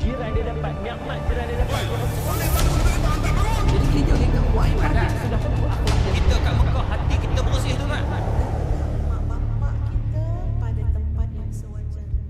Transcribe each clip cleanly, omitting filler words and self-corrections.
jiran dia dapat, miak mak jiran dia dapat. Jadi kita joget kat kuat ibadat. Sudah tentu akhlak dia. Kita kat Mekah hati kita bersih tu kan. Mak bapak kita pada tempat yang sewajarnya.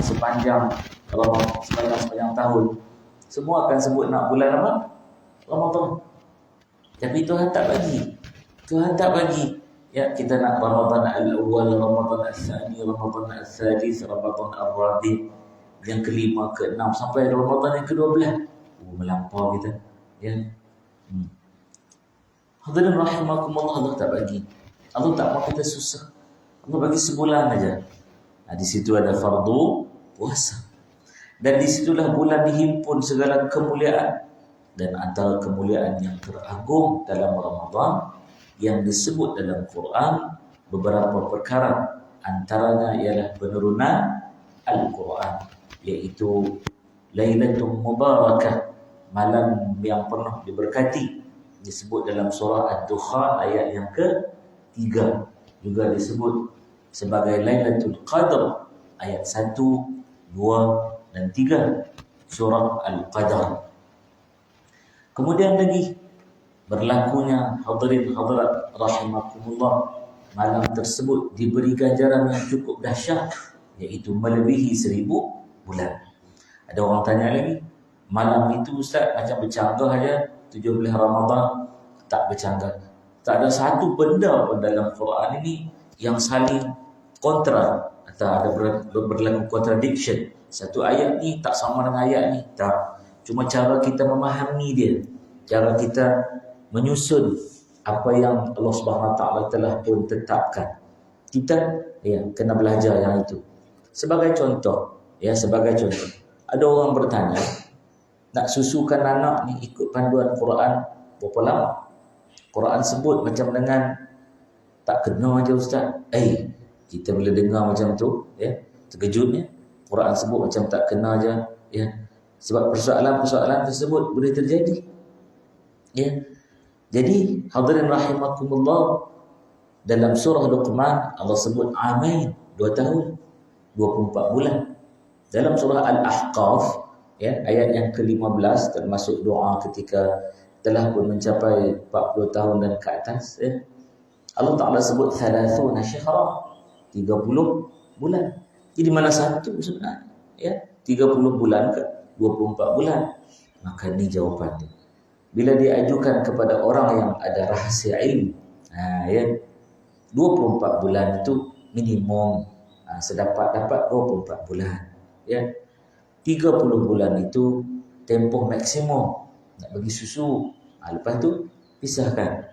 sepanjang Ramadan, sepanjang tahun, semua akan sebut nak bulan apa? Ramadan. Tapi Tuhan tak bagi. Tuhan tak bagi. Ya, kita nak Ramadan al-awwal, Ramadan al-thani, Ramadan al-thalith, Ramadan al-rabi', yang kelima, keenam, sampai Ramadan yang ke-12. Melampau kita. Ya. Hadirin rahimakumullah, Allah tak bagi. Allah tak mau kita susah. Allah bagi sebulan aja. Nah, di situ ada fardu puasa. Dan di situlah bulan dihimpun segala kemuliaan. Dan antara kemuliaan yang teragung dalam Ramadan yang disebut dalam Quran beberapa perkara, antaranya ialah penurunan Al-Quran, iaitu Lailatul Mubarakah, malam yang penuh diberkati, disebut dalam surah Ad-Dukhan ayat yang ke-3, juga disebut sebagai Lailatul Qadr ayat 1, 2 dan 3 surah Al-Qadr. Kemudian lagi berlakunya, hadirin hadirat rahimakumullah, malam tersebut diberi ganjaran yang cukup dahsyat, iaitu melebihi 1000 bulan. Ada orang tanya lagi, malam itu Ustaz macam bercanggah aja, 17 Ramadan tak bercanggah. Tak ada satu benda pun dalam Quran ini yang saling kontra atau ada berlaku contradiction. Satu ayat ni tak sama dengan ayat ni, tak. Cuma cara kita memahami dia, cara kita menyusun apa yang Allah Subhanahu Wa Taala telah pun tetapkan. Kita kena belajar yang itu. Sebagai contoh, ada orang bertanya, nak susukan anak ni ikut panduan Quran berapa lama? Quran sebut macam dengan tak kena aja Ustaz. Kita bila dengar macam tu, terkejutnya. Quran sebut macam tak kena aja, sebab persoalan-persoalan tersebut boleh terjadi. Jadi hadirin rahimakumullah, dalam surah Luqman Allah sebut amain, 2 tahun 24 bulan. Dalam surah Al-Ahqaf ayat yang ke-15, termasuk doa ketika telah pun mencapai 40 tahun dan ke atas, Allah Ta'ala sebut 30 syahra, 30 bulan. Jadi mana satu sebenarnya? 30 bulan ke 24 bulan? Maka ni jawapannya. Bila diajukan kepada orang yang ada rahsia ilmu, 24 bulan itu minimum, sedapat-dapat 24 bulan. 30 bulan itu tempoh maksimum nak bagi susu. Lepas tu pisahkan.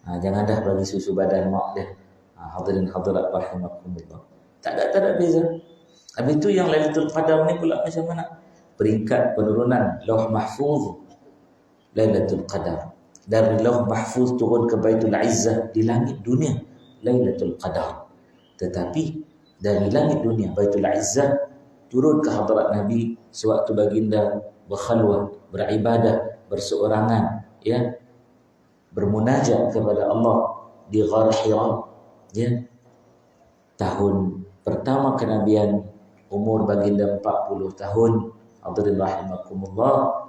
Jangan dah bagi susu badan mak dia. Hadirin hadirat rahimakumullah. Tak ada beza. Habis itu yang Lailatul Qadar ni pula macam mana? Peringkat penurunan Lauh Mahfuz Lailatul Qadar. Dari Lauh Mahfuz turun ke Baitul Izzah di langit dunia Lailatul Qadar. Tetapi dari langit dunia Baitul Izzah turun ke hadirat Nabi sewaktu baginda berkhalwah, beribadah, berseorangan, bermunajat kepada Allah di Ghar Hira. Tahun pertama kenabian, umur baginda 40 tahun. Hadirin rahimakumullah,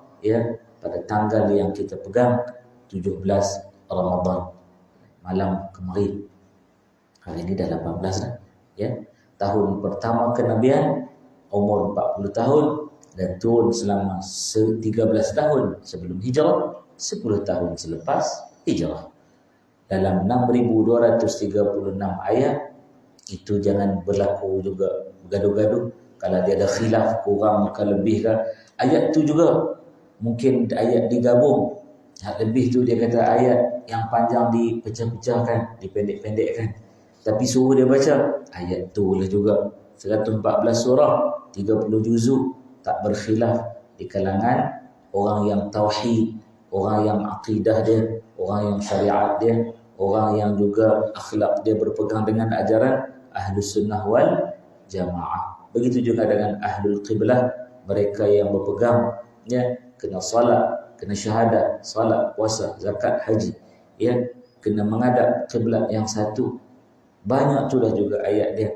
pada tanggal yang kita pegang 17 Ramadan, malam kemarin. Hari ini dah 18 dah. Tahun pertama kenabian, umur 40 tahun, dan turun selama 13 tahun sebelum hijrah, 10 tahun selepas hijrah. Dalam 6,236 ayat, itu jangan berlaku juga gaduh-gaduh. Kalau dia ada khilaf, kurang ke lebih ke, ayat tu juga mungkin ayat digabung. Lebih tu dia kata ayat yang panjang dipecah-pecahkan, dipendek-pendekkan. Tapi suruh dia baca ayat tu lah juga. 114 surah, 30 juzuk, tak berkhilaf di kalangan orang yang tauhid, orang yang akidah dia, orang yang syariat dia, orang yang juga akhlak dia berpegang dengan ajaran Ahlus Sunnah wal Jamaah. Begitu juga dengan Ahlul Qiblah, mereka yang berpegang kena salat, kena syahadat, salat, puasa, zakat, haji, kena menghadap kiblat yang satu. Banyak itulah juga ayat dia.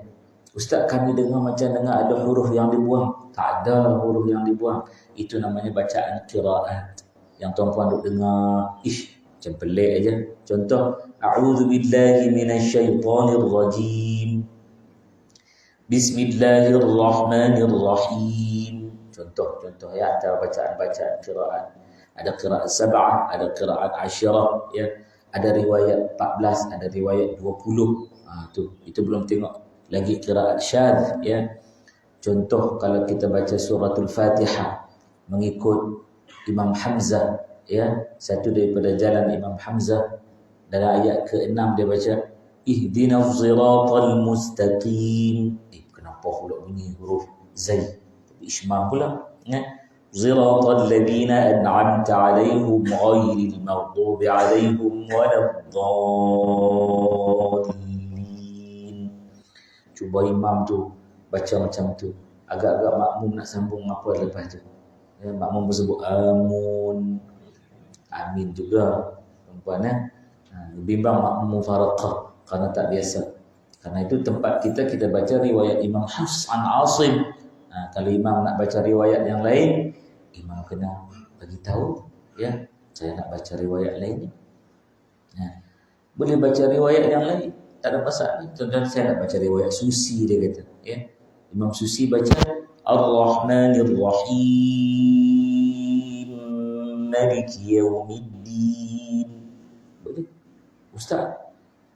Ustaz, kami dengar macam dengar ada huruf yang dibuang. Tak ada huruf yang dibuang. Itu namanya bacaan qiraat. Yang tuan-tuan duk dengar, macam pelik aja. Contoh, a'udzubillahi minasyaitonirrajim. Bismillahirrahmanirrahim. Contoh ya, antara bacaan-bacaan qiraat. Ada qiraat sab'ah, ada qiraat asyirah, ya. Ada riwayat 14, ada riwayat 20. Itu belum tengok lagi qiraat syadz, ya. Contoh kalau kita baca suratul Fatihah mengikut Imam Hamzah, ya, satu daripada jalan Imam Hamzah, dalam ayat ke-6 dia baca ihdinas siratal mustaqim. Kenapa pula bunyi huruf zai? Tapi ismam pula, ya. Siratal ladzina an'amta 'alaihim ghairil maghdubi 'alaihim waladdallin. Cuba imam tu baca macam tu. Agak-agak makmum nak sambung apa lepas tu. Ya, makmum bersebut amun. Amin juga. Perempuan, ya. Bimbang makmum mufaraqah karena tak biasa. Karena itu tempat kita baca riwayat Imam Hafs an Asim. Kalau imam nak baca riwayat yang lain, imam kena bagi tahu, ya, saya nak baca riwayat lain. Boleh baca riwayat yang lain, tak ada masalah. Contohnya saya nak baca riwayat Susi, dia kata, ya. Imam Susi baca Ar-Rahmanir-Rahim Maliki Yawmiddin. Boleh. Ustaz,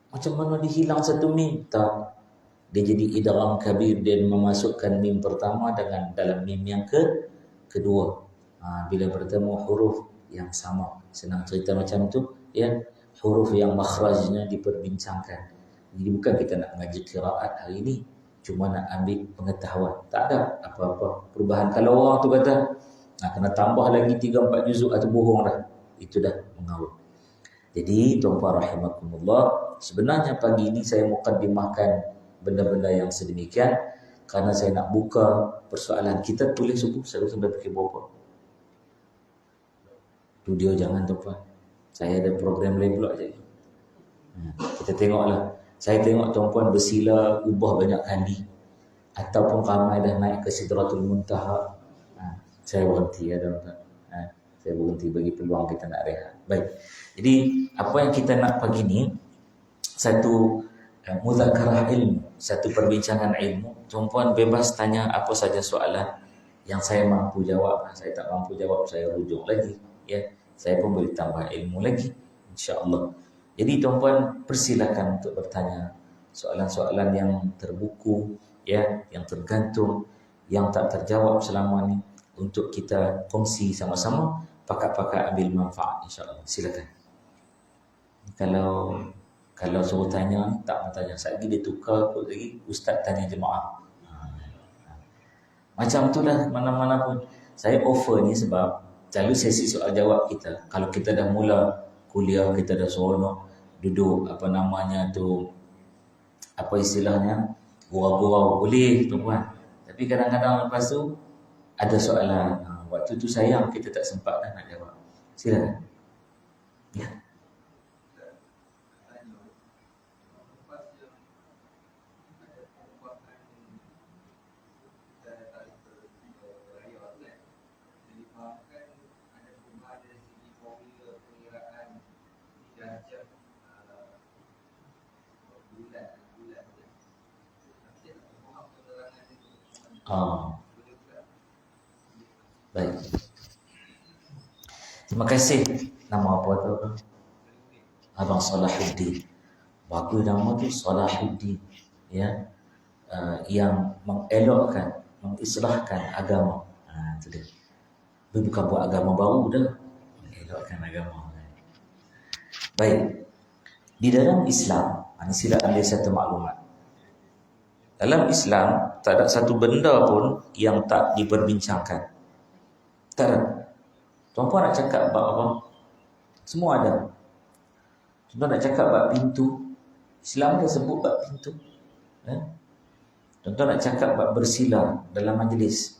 macam mana dihilang satu mim? Tak. Dia jadi idgham kabir, dia memasukkan mim pertama dengan dalam mim yang kedua. Bila bertemu huruf yang sama, senang cerita macam tu, ya. Huruf yang makhrajnya diperbincangkan. Jadi bukan kita nak mengaji qiraat hari ini, cuma nak ambil pengetahuan. Tak ada apa-apa perubahan. Kalau orang tu kata kena tambah lagi 3-4 juzuk atau bohong dah, itu dah mengawal. Jadi tuan-tuan rahimakumullah, sebenarnya pagi ini saya mukaddimahkan benda-benda yang sedemikian karena saya nak buka persoalan. Kita tulis subuh saya sampai fikir berapa. Tu dia, jangan tuan-tuan. Saya ada program lain pula je. Kita tengoklah. Saya tengok tuan-puan bersila ubah banyak kali ataupun ramai dah naik ke Sidratul Muntaha. Saya berhenti, ya tuan-tuan. Saya berhenti bagi peluang kita nak rehat. Baik. Jadi apa yang kita nak pagi ni, satu muzakarah ilmu, satu perbincangan ilmu. Tuan-puan bebas tanya apa saja soalan yang saya mampu jawab. Saya tak mampu jawab, saya rujuk lagi, ya. Saya pun boleh tambah ilmu lagi, insya-Allah. Jadi tuan-puan persilakan untuk bertanya soalan-soalan yang terbuku, ya, yang tergantung, yang tak terjawab selama ni, untuk kita kongsi sama-sama, pakat-pakat ambil manfaat, insya-Allah. Silakan. Kalau suruh tanya, tak mau tanya. Sekali dia tukar kot lagi, ustaz tanya jemaah. Macam itulah mana-mana pun. Saya offer ni sebab selalu sesi soal jawab kita, kalau kita dah mula kuliah, kita dah seronok duduk, apa istilahnya, gurau-gurau, boleh tuan-puan. Tapi kadang-kadang lepas tu ada soalan, waktu tu sayang kita tak sempat nak jawab. Silakan. Ya. Baik. Terima kasih. Nama apa tu? Abang Salahuddin. Bagus nama tu, Salahuddin. Ya. Yang mengelokkan, mengislahkan agama. Itu dia. Bukan buat agama baru dah. Mengelokkan agama. Baik. Di dalam Islam, ini sila ambil satu maklumat. Dalam Islam, tak ada satu benda pun yang tak diperbincangkan. Tak ada. Tuan-puan nak cakap bab apa? Semua ada. Tuan-puan nak cakap bab pintu, Islam dah sebut bab pintu. Tuan-puan nak cakap bab bersila dalam majlis.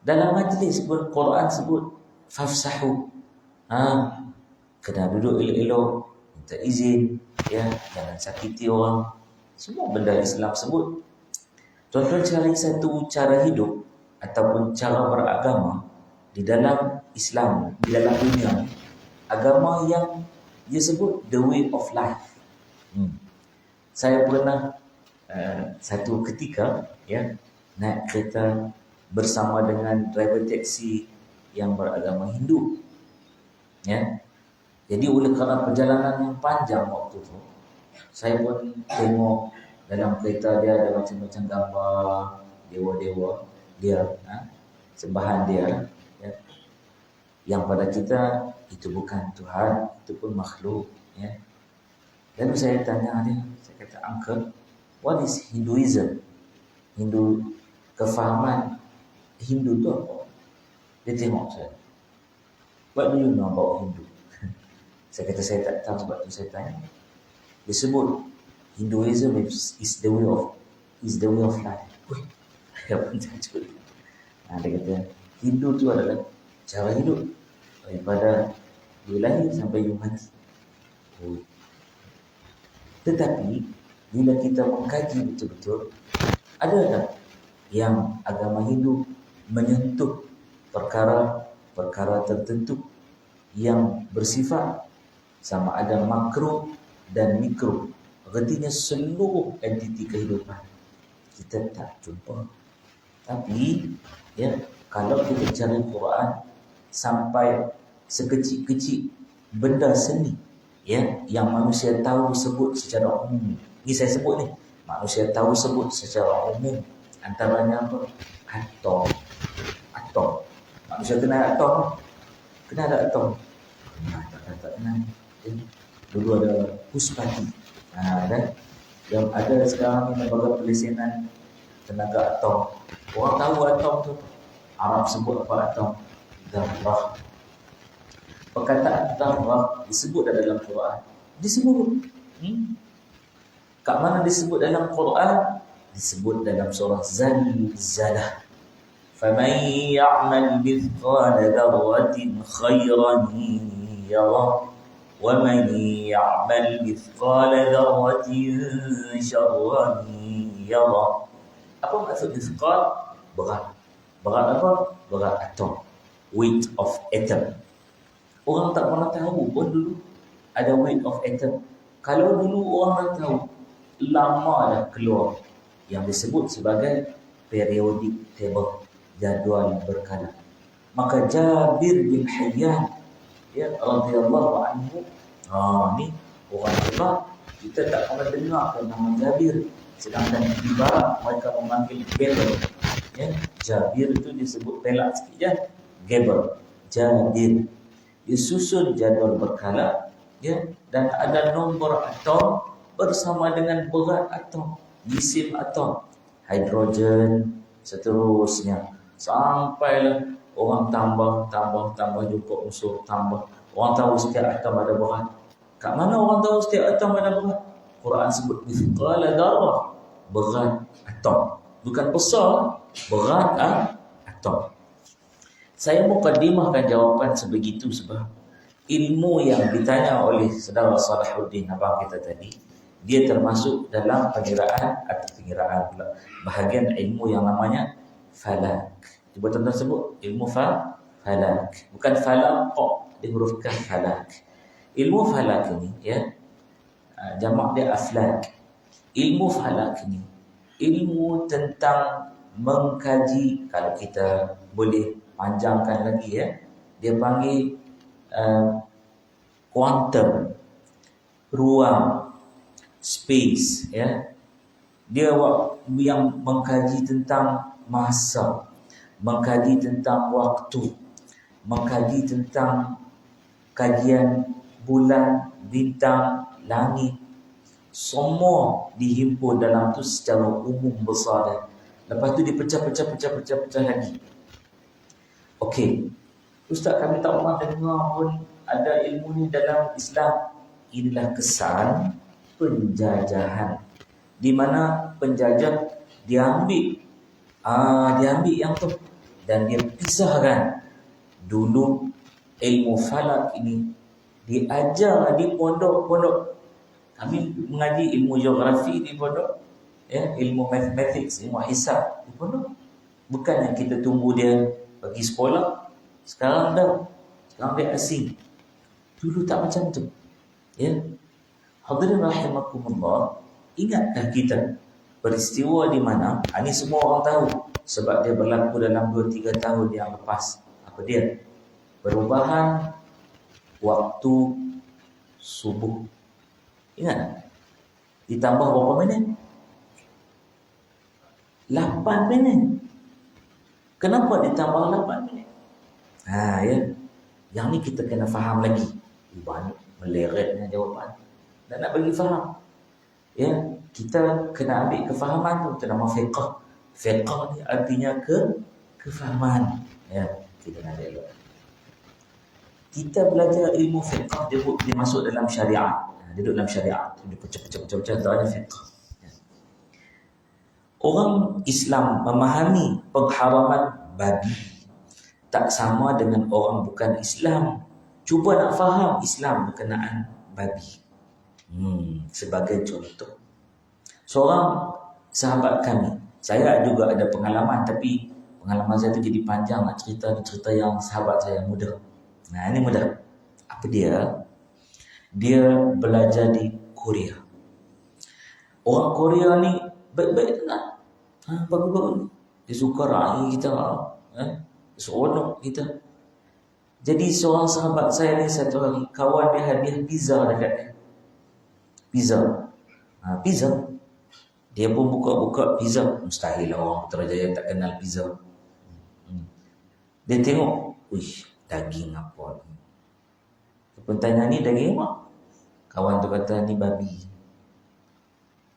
Dalam majlis pun Quran sebut fafsahu. Kena duduk elok-elok, minta izin, ya, jangan sakiti orang. Semua benda Islam sebut. Tuan-tuan cari satu cara hidup ataupun cara beragama di dalam Islam, di dalam dunia, agama yang dia sebut the way of life. Saya pernah satu ketika ya naik kereta bersama dengan driver taksi yang beragama Hindu. Ya. Jadi oleh kerana perjalanan yang panjang waktu tu, saya pun tengok dalam kereta dia ada macam-macam gambar dewa-dewa dia, sembahan dia, ya. Yang pada kita itu bukan Tuhan, itu pun makhluk, ya. Lalu saya tanya dia, saya kata, "Uncle, what is Hinduism?" Hindu, kefahaman Hindu tu apa? Dia tengok saya. "What do you know about Hindu?" Saya kata saya tak tahu, sebab tu saya tanya. Dia sebut Hinduism is the way of life. Wih, saya pun terkejut. Dia kata Hindu tu adalah cara hidup daripada you lahir sampai you mati. Tetapi bila kita mengkaji betul-betul, ada tak yang agama Hindu menyentuh perkara-perkara tertentu yang bersifat sama ada makro dan mikro, artinya seluruh entiti kehidupan kita tak jumpa. Tapi ya, kalau kita cari Quran sampai sekecil-kecil benda seni, ya, yang manusia tahu sebut secara umum. Ini saya sebut ni, manusia tahu sebut secara umum. Antaranya apa? Atom. Manusia kenal atom? Kenal ada atom? Tak kenal. Dulu ada Puspati, dan yang ada sekarang ni lembaga pelesinan tenaga atom. Orang tahu atom tu apa? Arab sebut apa atom? Darah. Perkataan darah disebut dalam Quran. Disebut. Kat mana disebut dalam Quran? Disebut dalam surah Zalzalah. فَمَنْ يَعْمَلْ مِثْقَالَ ذَرَّةٍ خَيْرًا يَرَهُ وَمَنْ يَعْمَلْ مِثْقَالَ ذَرَّةٍ شَرًّا يَرَهُ. Apa maksud mithqal? Berat. Berat apa? Berat atom. Weight of atom. Orang tak pernah tahu pun dulu ada weight of atom. Kalau dulu orang dah tahu, lama dah keluar yang disebut sebagai periodic table, jadual berkala. Maka Jabir bin Hayyan, ya, radhiyallahu anhu, ni orang Arab, kita tak pernah dengar nama Jabir, sedangkan di barat mereka memanggil Geber. Ya, Jabir itu disebut pelak sikit je, Geber, Jabir. Dia susun jadual berkala, ya, dan ada nombor atom bersama dengan berat atom, jisim atom, hidrogen, seterusnya. Sampailah orang tambah jumpa unsur tambah. Orang tahu setiap atom ada berat. Kat mana orang tahu setiap atom ada berat? Quran sebut mithqala darah, berat atom. Bukan besar, berat atom. Saya mukadimahkan jawapan sebegitu sebab ilmu yang ditanya oleh saudara Salahuddin abang kita tadi, dia termasuk dalam pengiraan pula bahagian ilmu yang namanya falak. Cuba tuan-tuan sebut ilmu falak. Bukan falak, dia huruf kaf, falak. Ilmu falak ini, ya, jamak dia aflak. Ilmu falak ini ilmu tentang mengkaji, kalau kita boleh panjangkan lagi, ya, dia panggil quantum, ruang, space, ya. Dia yang mengkaji tentang masa, mengkaji tentang waktu, mengkaji tentang kajian bulan, bintang, langit. Semua dihimpun dalam tu secara umum besar dah. Lepas tu dipecah lagi. Okey. Ustaz, kami tak pernah dengar pun ada ilmu ni dalam Islam. Inilah kesan penjajahan, di mana penjajah diambil yang tu dan dia pisahkan. Dulu ilmu falak ini diajar di pondok-pondok. Kami mengaji ilmu geografi di pondok, ya, ilmu mathematics, ilmu hisab di pondok. Bukan yang kita tunggu dia pergi sekolah. Sekarang dia asing. Dulu tak macam tu, ya. Hadirin rahimakumullah, ingatkah kita peristiwa di mana ini semua orang tahu sebab dia berlaku dalam 2-3 tahun yang lepas. Apa dia? Perubahan waktu subuh. Ingat? Ditambah berapa minit? 8 minit. Kenapa ditambah 8 minit? Ya. Yang ni kita kena faham lagi. Banyak meleretnya jawapan. Dan nak bagi faham. Ya, kita kena ambil kefahaman tu. Itu nama fiqh. Fiqh ni artinya kefahaman. Ya, kita nak elok. Kita belajar ilmu fiqh, dia masuk dalam syariat. Dia duduk dalam syariat. Dia pecah-pecah tak ada fiqh. Ya. Orang Islam memahami pengharaman babi tak sama dengan orang bukan Islam. Cuba nak faham Islam berkenaan babi. Sebagai contoh, seorang sahabat kami, saya juga ada pengalaman, tapi pengalaman saya tu jadi panjang nak cerita. Ni cerita yang sahabat saya muda. Ini muda. Apa dia? Dia belajar di Korea. Orang Korea ni baik-baik tak? Bagus-bagus. Dia suka raih kita, seronok kita. Jadi seorang sahabat saya ni satu hari, kawan dia hadiah pizza dekat dia. Pizza. Dia pun buka-buka pizza. Mustahil lah orang Putrajaya tak kenal pizza. Dia tengok, daging apa ni? Dia pun tanya, ni daging apa? Kawan tu kata, ni babi.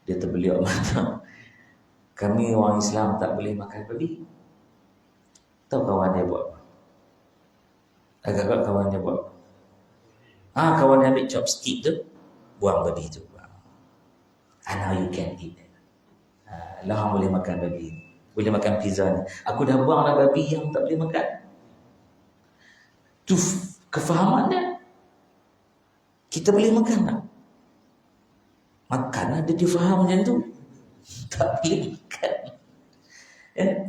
Dia terbeliak mata. Kami orang Islam tak boleh makan babi. Tahu kawan dia buat apa? Agak-agak kawan dia buat apa? Kawan dia ambil chopstick tu, buang babi tu. Now you can eat it. Lah boleh makan babi, boleh makan pizza ni. Aku dah buang lah babi yang tak boleh makan. Tu kefahaman dia. Kita boleh makan tak? Makan ada dia faham macam tu. Tak boleh makan.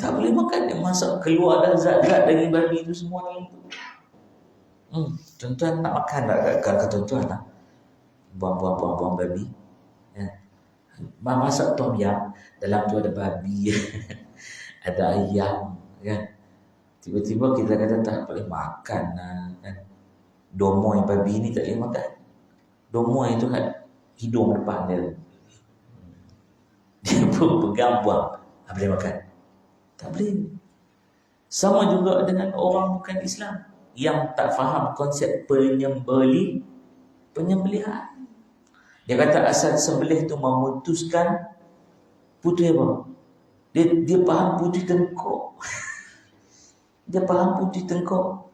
Tak boleh makan. Dia masak keluar dah zat-zat dari babi tu semua ni. Tuan-tuan nak makan tak? Kata tuan-tuan lah. Buang babi. Masak tom yam, dalam tu ada babi, ada ayam, kan? Tiba-tiba kita kata tak boleh makan, kan? Domoy babi ni tak boleh makan. Domoy tu kan hidung depan dia. Dia pun pegang buang, tak boleh makan. Tak boleh. Sama juga dengan orang bukan Islam yang tak faham konsep penyembelihan. Dia kata asal sembelih tu memutuskan putih apa? Dia faham putih tengkok. Dia faham putih tengkok.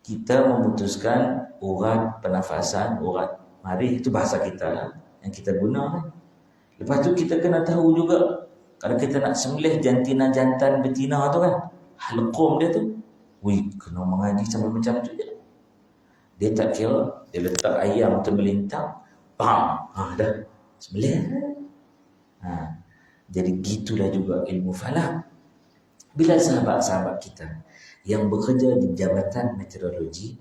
Kita memutuskan urat pernafasan, urat marih, itu bahasa kita lah yang kita guna kan. Lepas tu kita kena tahu juga kalau kita nak sembelih jantina jantan betina tu kan, halqum dia tu, kena mengaji sampai macam tu je. Dia tak kira, dia letak ayam tu melintang, dah sembelih. Jadi gitulah juga ilmu falak. Bila sahabat-sahabat kita yang bekerja di jabatan meteorologi,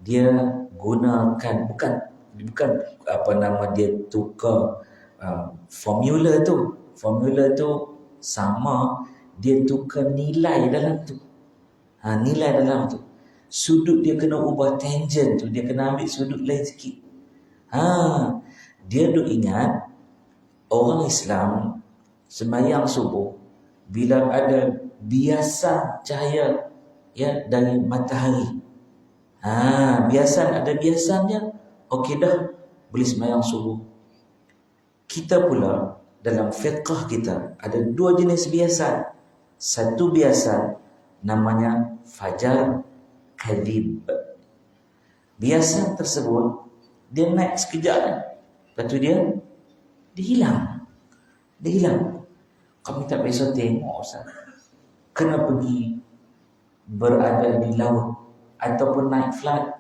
dia gunakan bukan apa nama dia tukar formula tu sama, dia tukar nilai dalam tu. Nilai dalam tu, sudut dia kena ubah, tangent tu dia kena ambil sudut lain sikit. Dia duk ingat orang Islam sembahyang subuh bila ada biasan cahaya dari matahari. Biasan ada biasannya, okey dah boleh sembahyang subuh. Kita pula dalam fiqh kita ada dua jenis biasan. Satu biasan namanya fajar kadhib. Biasan tersebut dia naik sekejap kan, lepas tu dia hilang. Kami tak biasa tengok, Ustaz. Kena pergi berada di laut ataupun naik flight,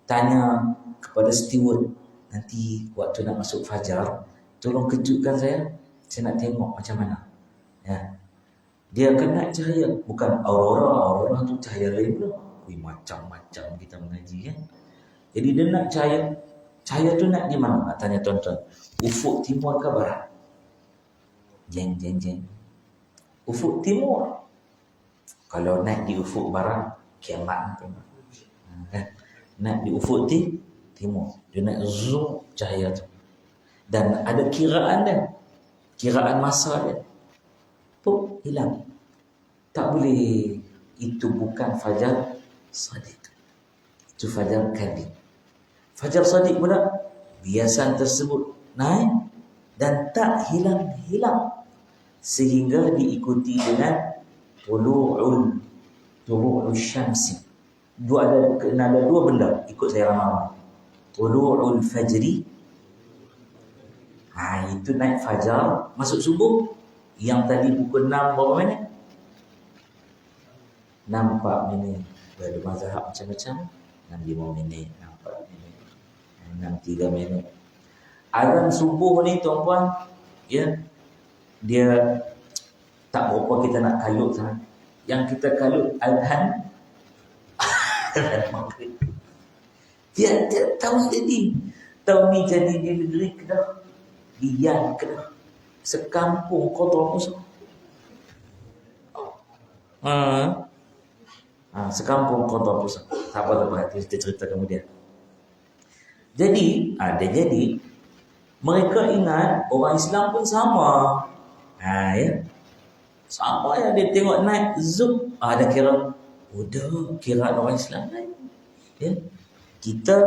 tanya kepada steward, nanti waktu nak masuk fajar tolong kejutkan saya nak tengok macam mana. Dia akan naik cahaya, bukan aurora tu cahaya lain pula. Macam-macam kita mengaji kan. Jadi dia nak cahaya tu nak di mana? Nak tanya tuan-tuan, ufuk timur ke barat? Jeng jeng jeng. Ufuk timur. Kalau naik di ufuk barat, kiamat tengok. Kan? Naik di ufuk timur. Dia naik zoom cahaya tu. Dan ada kiraan dia. Kiraan masa dia. Puk, hilang. Tak boleh. Itu bukan fajar sadiq. Itu fajar kadhib. Fajar sadiq pula biasan tersebut naik dan tak hilang-hilang sehingga diikuti dengan tulu'ul syamsi. Ada dua benda ikut saya ramai. Tulu'ul fajri. Itu naik fajar, masuk subuh. Yang tadi pukul 6 berapa minit? 6:04 minit. Ada mazhab macam-macam. 6:05 minit, 6:04 minit, 6:03 minit. Azan subuh ni tuan-puan, ya, dia tak berapa kita nak kalut sangat. Yang kita kalut azan maghrib. Dia tahun ni jadi di negeri Kedah, di Yan Kedah, sekampung kotor musuh. Sekampung kotor musuh. Tak apa, kita cerita kemudian. Jadi mereka ingat orang Islam pun sama. Ya. Sama ya, dia tengok naik zoom, ada kira orang Islam naik. Ya. Kita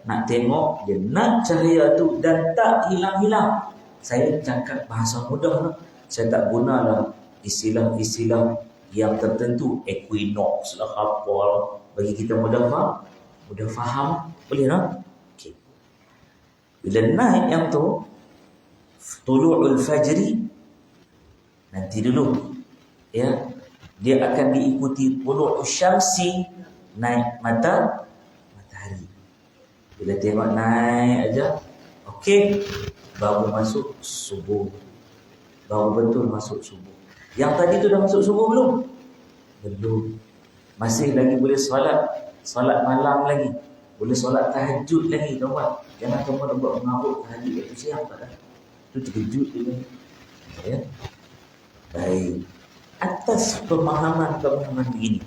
nak tengok dia nak cahaya tu dan tak hilang-hilang. Saya cakap bahasa mudah lah. Saya tak gunalah istilah-istilah yang tertentu, equinox lah apa lah. Bagi kita mudah faham. Boleh tak? Okay. Bila naik yang tu tulu'ul fajri, nanti dulu ya, dia akan diikuti tulu'ul syamsi, naik matahari. Bila tengok naik aja, okey, baru masuk subuh. Baru betul masuk subuh. Yang tadi tu dah masuk subuh belum? Belum. Masih lagi boleh solat malam lagi. Boleh solat tahajud lagi, tuan-tuan. Jangan tuan-tuan buat mengarut tahajud itu siang tak dah. Itu terkejut dia. Ya. Baik. Atas pemahaman begini.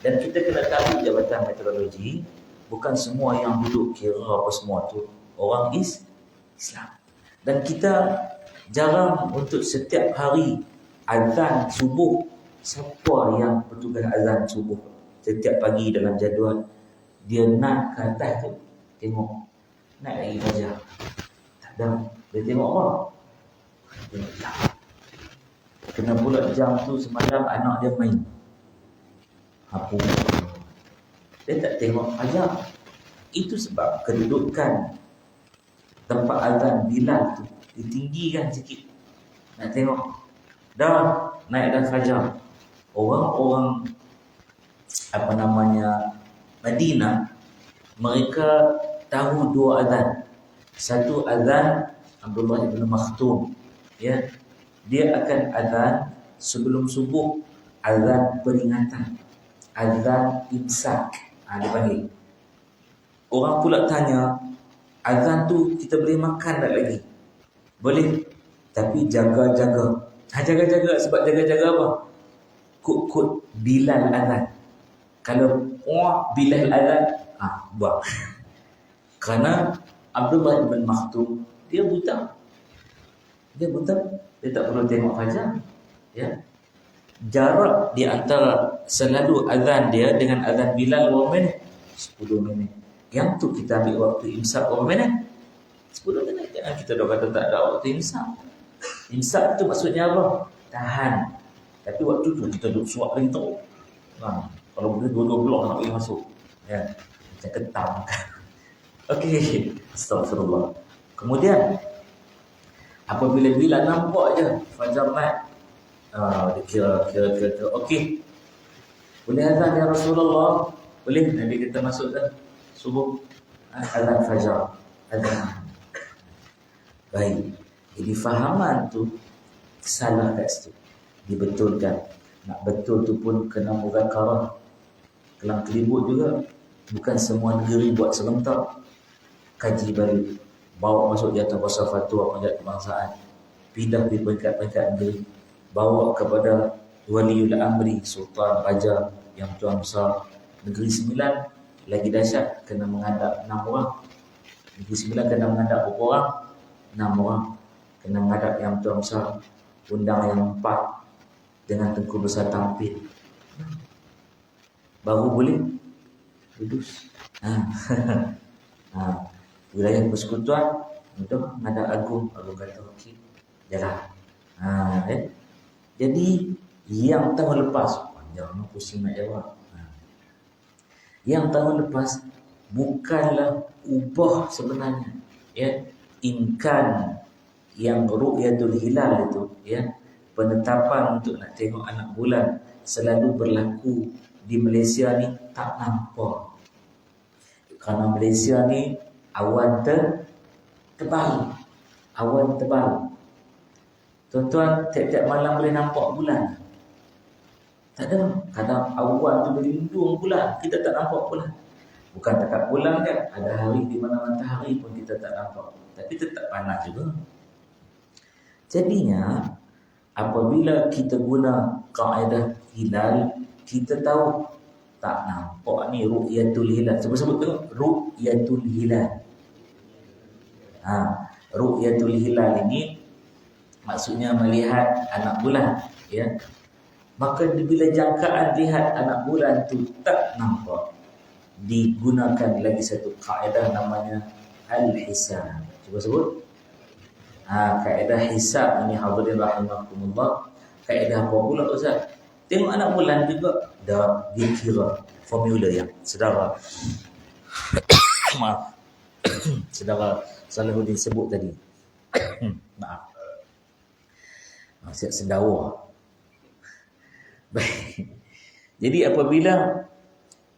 Dan kita kena tahu jabatan meteorologi, bukan semua yang duduk kira apa semua tu orang Islam. Dan kita jarang untuk setiap hari azan subuh, siapa yang petugas azan subuh setiap pagi dalam jadual, dia nak ke atas tu tengok naik lagi fajar. Tak ada. Dia tengok apa? Tengok jam. Kena pula jam tu semalam anak dia main. Apa? Dia tak tengok fajar. Itu sebab kedudukan tempat azan Bilal tu ditinggikan sikit. Nak tengok. Dah naik dah fajar. Orang-orang Madinah, mereka tahu dua azan. Satu azan Abdullah ibn Maktum, ya. Dia akan azan sebelum subuh, azan peringatan, azan imsak. Dia panggil. Orang pula tanya, azan tu kita boleh makan tak lagi? Boleh, tapi jaga-jaga. Jaga-jaga sebab jaga-jaga apa? Kut-kut Bilal azan. Kalau Bilal azan, buang. Kerana Abdullah ibn Maktum dia buta. Dia tak perlu tengok fajar. Ya. Jarak di antara selalu azan dia dengan azan Bilal berapa minit? 10 minit. Yang tu kita ambil waktu imsak berapa minit? 10 minit. Jangan kita dah kata tak ada waktu imsak. Imsak tu maksudnya apa? Tahan. Tapi waktu tu kita duduk suap lagi tu. Kalau boleh dua-dua blok nak pergi masuk. Ya. Macam ketam. Okey. Astagfirullah. Kemudian apabila Bilal nampak je fajar naik, dia kira okey. Boleh azan ya Rasulullah? Boleh. Nabi kita masuk dah subuh. Azan fajar. Azan. Baik. Jadi fahaman tu salah kat situ. Dibetulkan. Nak betul tu pun kena muzakarah. Kelang kelibut juga. Bukan semua negeri buat serentak. Kaji balik. Bawa masuk jatuh pasal fatwa majlis kebangsaan. pindah di peringkat-peringkat negeri, bawa kepada waliul amri, sultan, raja yang tuan besar. Negeri Sembilan lagi dahsyat, kena menghadap 6 orang. Negeri Sembilan kena menghadap berapa orang? 6 orang. Kena menghadap yang tuan besar, undang yang 4 dengan Tengku Besar tampil. Baru boleh duduk. Wilayah persekutuan untuk menghadap agung. Agung kata okey, jalan. Jadi yang tahun lepas, panjang pusing nak jawab. Yang tahun lepas bukanlah ubah sebenarnya, ya, imkan yang ru'yatul hilal itu, ya, penetapan untuk nak tengok anak bulan selalu berlaku di Malaysia ni tak nampak. Kerana Malaysia ni awan tebal. Awan tebal. Tuan-tuan, tiap-tiap malam boleh nampak bulan? Tak ada. Kadang awan tu berlindung bulan, kita tak nampak bulan. Bukan dekat bulan kan, ada hari di mana matahari pun kita tak nampak. Tapi tetap panas juga. Jadinya, apabila kita guna kaedah hilal, kita tahu tak nampak ni ru'yatul hilal. Sebut-sebut tengok, ru'yatul hilal. Ru'yatul hilal ini maksudnya melihat anak bulan, ya. Maka bila jangkaan lihat anak bulan tu tak nampak, digunakan lagi satu kaedah namanya al-hisab. Cuba sebut. Kaedah hisab ini hadirin rahimakumullah. Kaedah apa pula Ustaz? Tengok anak bulan juga dah dikira formula yang saudara maaf saudara Salahuddin sebut tadi. Maaf. Siap sendawa. Baik. Jadi apabila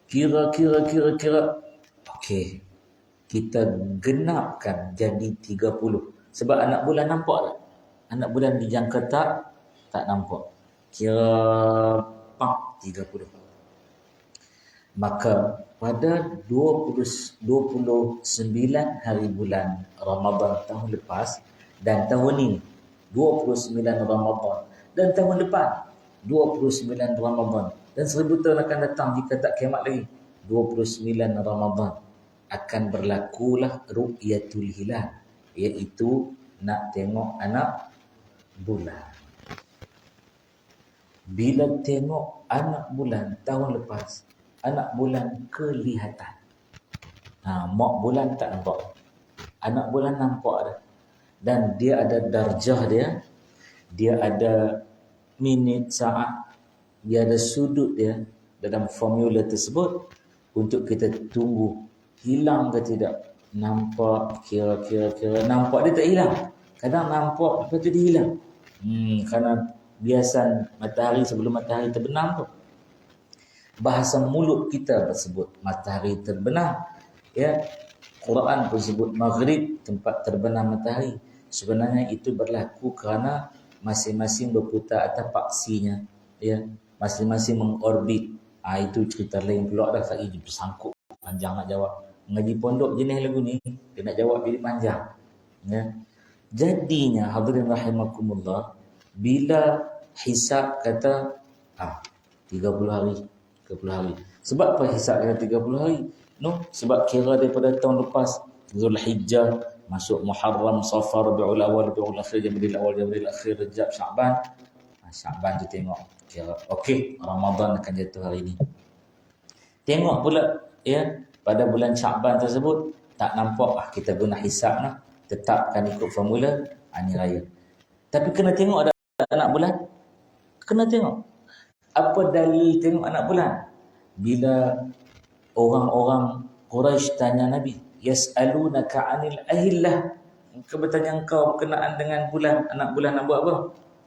kira okey, kita genapkan jadi 30. Sebab anak bulan nampak tak? Anak bulan dijangka tak nampak. Kira 30. Maka pada 29 hari bulan Ramadan tahun lepas dan tahun ini 29 Ramadan dan tahun depan 29 Ramadan dan 1000 tahun akan datang jika tak kiamat lagi 29 Ramadan akan berlakulah ru'yatul hilal, iaitu nak tengok anak bulan. Bila tengok anak bulan tahun lepas, anak bulan kelihatan. Mak bulan tak nampak. Anak bulan nampak dah. Dan dia ada darjah dia. Dia ada minit, saat. Dia ada sudut dia dalam formula tersebut untuk kita tunggu hilang ke tidak. Nampak, kira nampak dia tak hilang. Kadang nampak lepas tu dia hilang. Kerana biasan matahari sebelum matahari terbenam tu. Bahasa mulut kita tersebut matahari terbenam, ya. Quran pun sebut maghrib, tempat terbenam matahari. Sebenarnya itu berlaku kerana masing-masing berputar atas paksinya, ya. Masing-masing mengorbit. Itu cerita lain pula dah, saya bersangkut panjang nak jawab. Mengaji pondok jenis lagu ni dia nak jawab jadi panjang, ya. Jadinya hadirin rahimakumullah, bila hisab kata 30 hari. Sebab apa hisab kata 30 hari? Sebab kira daripada tahun lepas Zulhijjah, masuk Muharram, Safar, Rabiul Awal, Rabiul Akhir, Jamadil Awal, Jamadil Akhir, Rejab, Sya'ban. Sya'ban tu tengok kira okey, Ramadan akan jatuh hari ni. Tengok pula, ya, pada bulan Sya'ban tersebut tak nampak, kita guna hisab lah, tetapkan ikut formula hari raya. Tapi kena tengok ada anak bulan. Kena tengok. Apa dalil tengok anak bulan? Bila orang-orang Quraisy tanya Nabi, yas'alunaka 'anil ahillah. Mereka bertanya engkau berkenaan dengan bulan, anak bulan nak buat apa?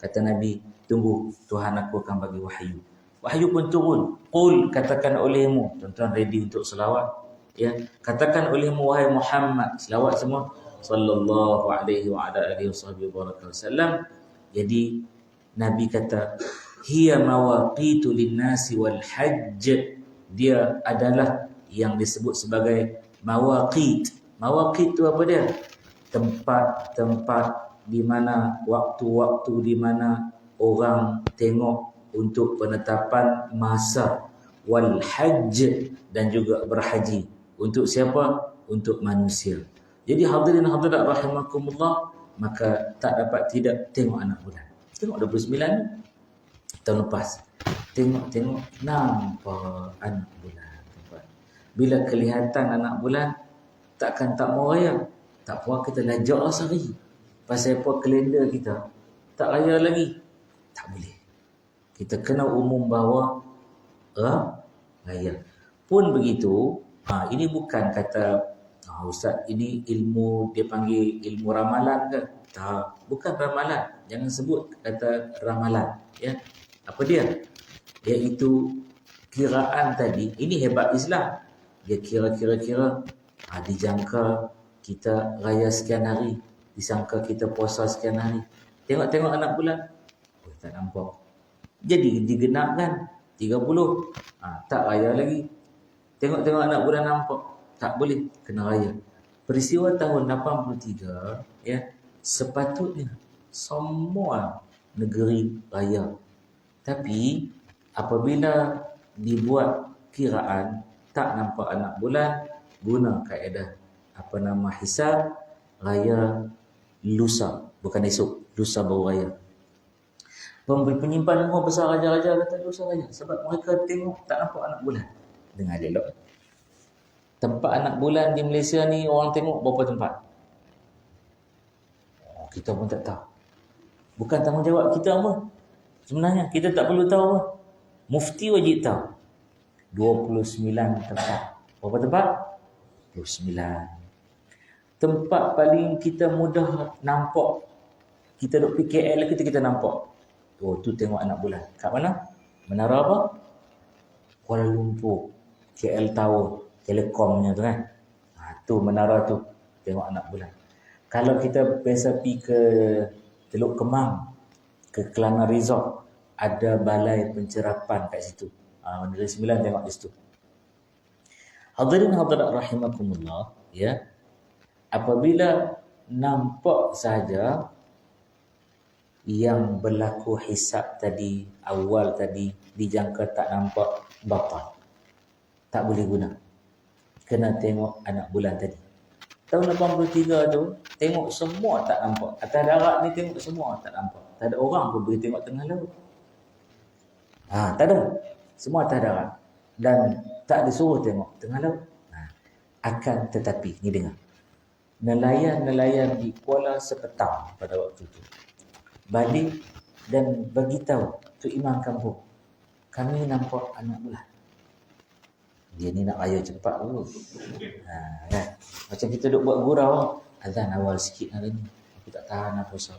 Kata Nabi, tunggu, Tuhan aku akan bagi wahyu. Wahyu pun turun. Qul, katakan olehmu. Tuan-tuan ready untuk selawat, ya. Katakan olehmu wahai Muhammad, selawat semua, sallallahu alaihi wa ala alihi wasallam. Jadi Nabi kata, hiya mawaqitu linnasi wal hajj. Dia adalah yang disebut sebagai mawaqit. Mawaqit tu apa dia? Tempat-tempat di mana waktu-waktu di mana orang tengok untuk penetapan masa wal hajj dan juga berhaji. Untuk siapa? Untuk manusia. Jadi hadirin hadirat rahimakumullah, maka tak dapat tidak tengok anak bulan. Tengok 29 ni tahun lepas. Tengok nampak anak bulan. Bila kelihatan anak bulan, takkan tak mau raya. Tak puas kita lajak lah sehari. Pasal apa kalender kita tak raya lagi. Tak boleh. Kita kena umum bahawa raya. Pun begitu, ini bukan kata Ustaz, ini ilmu, dia panggil ilmu ramalan ke? Tak, bukan ramalan. Jangan sebut kata ramalan. Ya, apa dia? Iaitu kiraan tadi. Ini hebat Islam. Dia kira-kira dijangka kita raya sekian hari, disangka kita puasa sekian hari. Tengok-tengok anak bulan, tak nampak. Jadi digenapkan 30, tak raya lagi. Tengok-tengok anak bulan nampak, tak boleh, kena raya. Peristiwa tahun 83, ya, sepatutnya semua negeri raya. Tapi apabila dibuat kiraan tak nampak anak bulan, guna kaedah hisab, raya lusa, bukan esok, lusa baru raya. Penyimpan rumah besar raja-raja kata lusa raya sebab mereka tengok tak nampak anak bulan. Dengar elok. Tempat anak bulan di Malaysia ni orang tengok berapa tempat? Kita pun tak tahu. Bukan tanggungjawab kita apa. Sebenarnya kita tak perlu tahu apa. Mufti wajib tahu. 29 tempat. Berapa tempat? 29. Tempat paling kita mudah nampak. Kita duduk PKL kita nampak. Tu tengok anak bulan. Kat mana? Menara apa? Kuala Lumpur. KL Tower. Telekomnya tu kan. Tu menara tu. Tengok anak bulan. Kalau kita biasa pergi ke Teluk Kemang, ke Kelana Resort, ada balai pencerapan kat situ. Negeri Sembilan tengok di situ. Hadirin hadirat rahimakumullah, ya. Apabila nampak saja yang berlaku hisab tadi, awal tadi, dijangka tak nampak, batal. Tak boleh guna. Kena tengok anak bulan tadi. Tahun 83 tu, tengok semua tak nampak. Atas darat ni tengok semua tak nampak. Tak ada orang pun boleh tengok tengah laut. Tak ada. Semua atas darat. Dan tak disuruh tengok tengah laut. Akan tetapi, ni dengar. Nelayan-nelayan di Kuala Sepetang pada waktu itu balik dan bagi tahu tu imam kampung, kami nampak anak bulan. Dia ni nak raya cepat dulu. Kan? Macam kita duk buat gurau, azan awal sikit hari ni. Aku tak tahan nak puasa.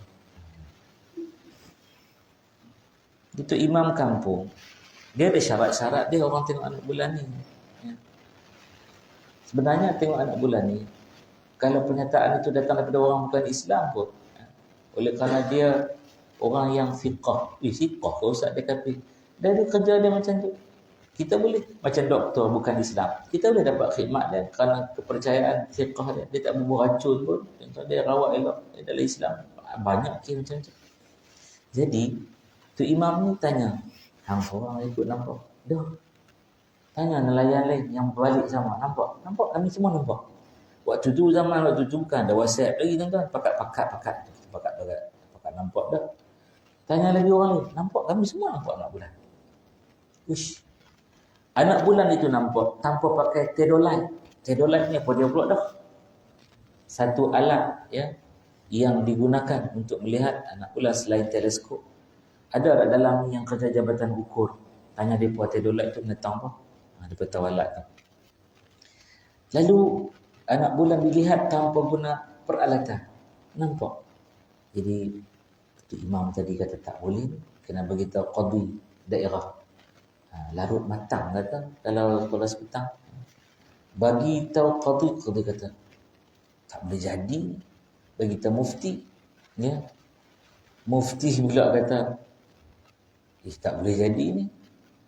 Itu imam kampung. Dia ada syarat-syarat dia orang tengok anak bulan ni. Ya. Sebenarnya tengok anak bulan ni, kalau pernyataan itu datang daripada orang bukan Islam pun, oleh kerana dia orang yang fiqah. Fiqah ke Ustaz dia kata. Dari kerja dia macam tu. Kita boleh, macam doktor bukan Islam, kita boleh dapat khidmat dia kerana kepercayaan fiqah dia. Dia tak membuat racun pun. Contoh dia rawat elok dalam Islam. Banyak kes macam tu. Jadi, tu imam ni tanya, hang orang ikut nampak? Dah. Tanya nelayan lain yang balik sama, nampak? Nampak, kami semua nampak. Waktu tu bukan ada WhatsApp lagi tuan-tuan. Pakat nampak dah. Tanya lagi orang lain, nampak? Kami semua nampak anak bulan. Uish. Anak bulan itu nampak tanpa pakai theodolite. Theodolite ni apa dia pula dah? Satu alat ya yang digunakan untuk melihat anak bulan selain teleskop. Ada dalam yang kerja jabatan ukur. Tanya dia buat theodolite tu menetang apa? Dia tahu alat tu. Lalu anak bulan dilihat tanpa guna peralatan. Nampak. Jadi tu imam tadi kata tak boleh, kena beritahu qadi daerah. Larut matang kata kalau sekolah sepetang. Bagi tahu qadi kata tak boleh jadi. Bagi tahu mufti, ya. Mufti pula kata tak boleh jadi ni.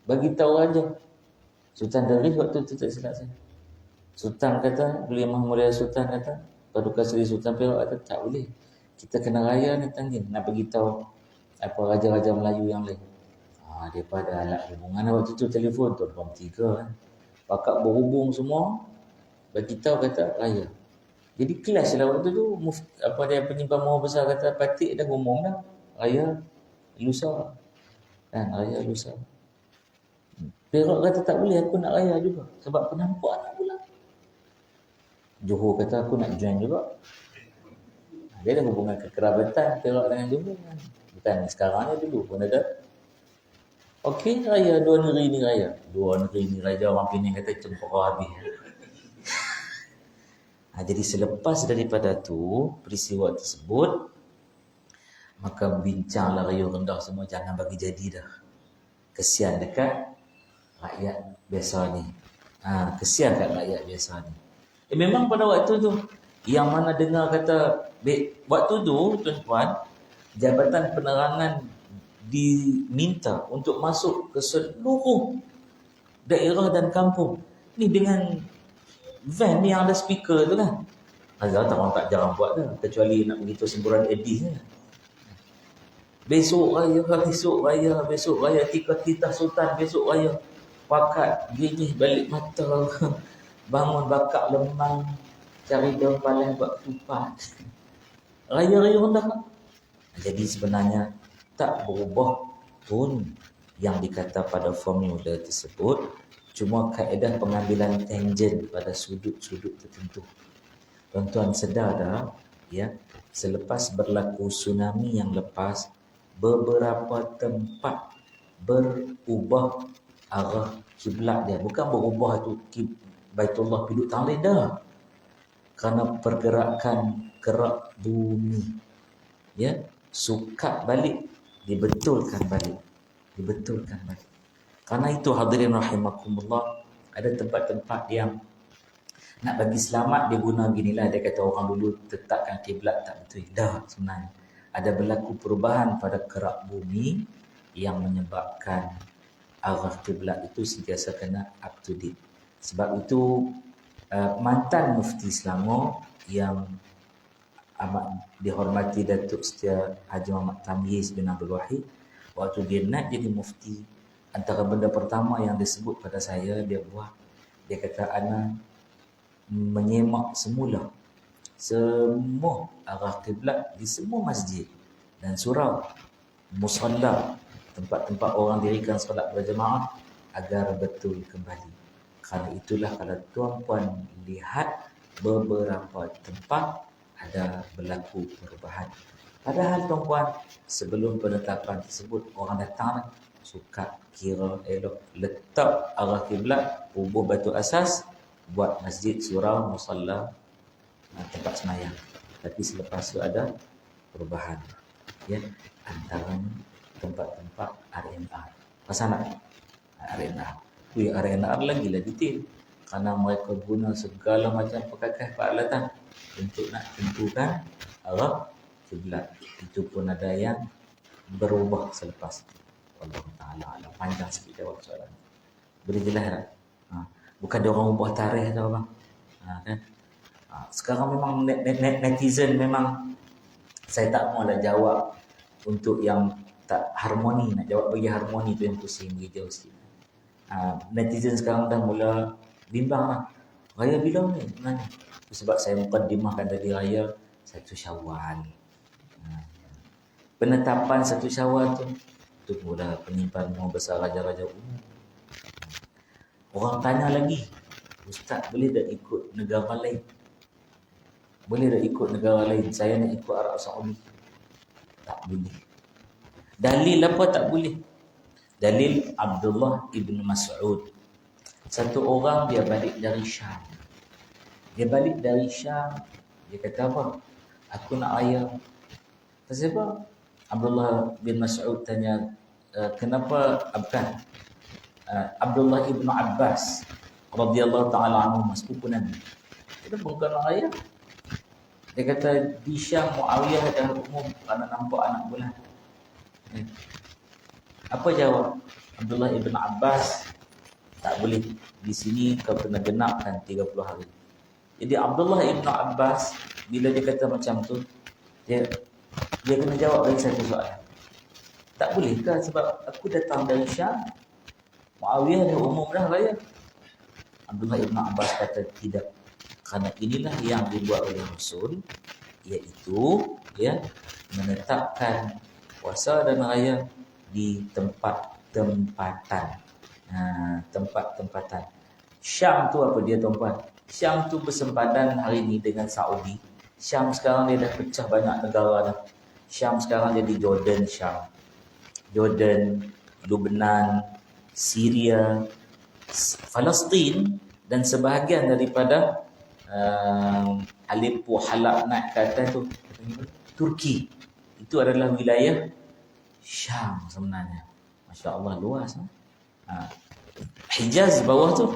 Bagi tahu aja. Sultan Darif waktu tu tak silap saya. Sultan kata, Beliau Mahmud Sultan kata, Paduka Seri Sultan Perak kata tak boleh. Kita kena raya ni tangin nak beritahu apa raja-raja Melayu yang lain. Daripada alat hubungan waktu tu telefon tu 3 kan. Pakak berhubung semua bagi tahu kata raya. Jadi kelas lah waktu tu dia penyimpan mahu besar kata Patik dah ngomong dah raya lusa. Kan raya lusa. Perak kata tak boleh, aku nak raya juga sebab penampak nak pulang. Johor kata aku nak join juga. Dia ada hubungan kekerabatan Perak dengan Johor kan. Bukan sekarang ni, dulu pun ada. Okey, raya 2 negeri ni raya. 2 negeri ni raya, orang Penang kata cempaka habis. Jadi selepas daripada tu peristiwa tersebut, maka bincanglah raya rendah semua, jangan bagi jadi dah. Kesian dekat rakyat biasa ni. Kesian kat rakyat biasa ni. Memang pada waktu tu yang mana dengar kata waktu tu tuan-tuan, Jabatan Penerangan diminta untuk masuk ke seluruh daerah dan kampung ni dengan van ni yang ada speaker tu lah. Azhar orang tak jarang buat dah, kecuali nak begitu semburan edis je. Besok raya, titah sultan besok raya. Pakat gigih balik mata, bangun bakar lemang, cari daun palas buat ketupat. Raya-raya rendah. Jadi sebenarnya tak berubah pun yang dikata pada formula tersebut, cuma kaedah pengambilan tangent pada sudut-sudut tertentu. Tuan-tuan sedar dah, ya, selepas berlaku tsunami yang lepas, beberapa tempat berubah arah kiblat dia. Bukan berubah tu Baitullah piduk tangleh dah. Kerana pergerakan kerak bumi. Ya, sukat balik, dibetulkan balik. Karena itu hadirin rahimakumullah, ada tempat-tempat yang nak bagi selamat dia guna ginilah. Dia kata orang dulu tetapkan kiblat tak betul. Dah, sebenarnya ada berlaku perubahan pada kerak bumi yang menyebabkan arah kiblat itu sentiasa kena up to date. Sebab itu mantan Mufti Selangor yang amat dihormati Datuk Setia Haji Muhammad Tamyiz bin Abdul Wahid, waktu dia nak jadi mufti, antara benda pertama yang disebut pada saya, dia buat, dia kata ana menyemak semula semua arah kiblat di semua masjid dan surau, musalla, tempat-tempat orang dirikan solat berjemaah agar betul kembali. Kerana itulah kalau tuan-puan lihat beberapa tempat ada berlaku perubahan. Padahal tuan-puan, sebelum penetapan tersebut orang datang suka kira elok, letak arah kiblat, bubuh batu asas, buat masjid, surau, musalla, tempat semayang. Tapi selepas itu ada perubahan, ya, antara tempat-tempat RNR. Pasal nak RNR. RNR lagi lah detail. Kerana mereka guna segala macam perkakas peralatan untuk nak tentukan arah kiblat. Itu pun ada yang berubah selepas itu. Allah Ta'ala, panjang sikit jawab soalan. Boleh jelas tak? Bukan dia orang ubah tarikh tau bang. Kan? Sekarang memang netizen memang, saya tak mau lah jawab untuk yang tak harmoni. Nak jawab bagi harmoni tu yang pusing, bagi jauh sikit. Netizen sekarang dah mula bimbang lah. Raya bila ni sebenarnya? Sebab saya mukaddimahkan tadi raya 1 Syawal. Penetapan 1 Syawal tu mula penyimpan mahu besar raja-raja umum. Orang tanya lagi, Ustaz boleh tak ikut negara lain? Boleh tak ikut negara lain? Saya nak ikut Arab Saudi. Tak boleh. Dalil apa tak boleh? Dalil Abdullah ibn Mas'ud. Satu orang dia balik dari Syam. Dia kata apa? Aku nak raya. Kenapa? Abdullah bin Mas'ud tanya, kenapa? Abdullah ibn Abbas radhiyallahu ta'ala anhu, sepupu Nabi. Kenapa kau nak raya? Dia kata di Syam Muawiyah dah umum kerana nampak anak bulan. Apa jawab Abdullah ibn Abbas? Tak boleh. Di sini kau kena genapkan 30 hari. Jadi Abdullah ibn Abbas bila dia kata macam tu, dia Dia kena jawab lagi satu soalan. Tak bolehkah sebab aku datang dari Syam, Muawiyah dah umum dah raya? Abdullah Ibn Abbas kata tidak. Kerana inilah yang dibuat oleh Rasul, iaitu menetapkan puasa dan raya di tempat-tempatan. Tempat-tempatan. Syam tu apa dia tuan-puan? Syam tu bersempadan hari ni dengan Saudi. Syam sekarang dia dah pecah banyak negara dah. Syam sekarang jadi Jordan, Lebanon, Syria, Palestin dan sebahagian daripada Aleppo, Halab naik ke atas tu Turki. Itu adalah wilayah Syam sebenarnya. Masya Allah luas. Hijaz bawah tu.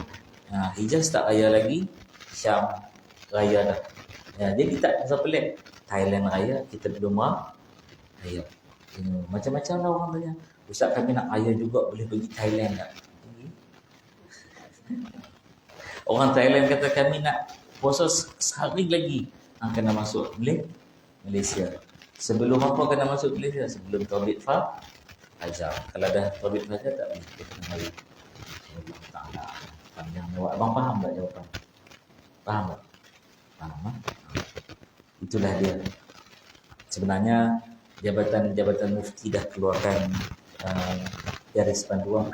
Hijaz tak raya lagi, Syam raya dah. Jadi tak usah pelik. Thailand raya, kita belum raya. Macam-macam lah orang tanya. Ustaz kami nak raya juga, boleh pergi Thailand tak? Orang Thailand kata kami nak puasa sehari lagi. Kena masuk Malaysia. Sebelum apa kena masuk Malaysia? Sebelum Terbit Fajar. Kalau dah Terbit Fajar tak boleh. Kita kena mari. Allah Ta'ala. Panjang jawab. Abang faham tak jawapan? Faham tak? Faham. Itulah dia. Sebenarnya Jabatan Mufti dah keluarkan garis panduan,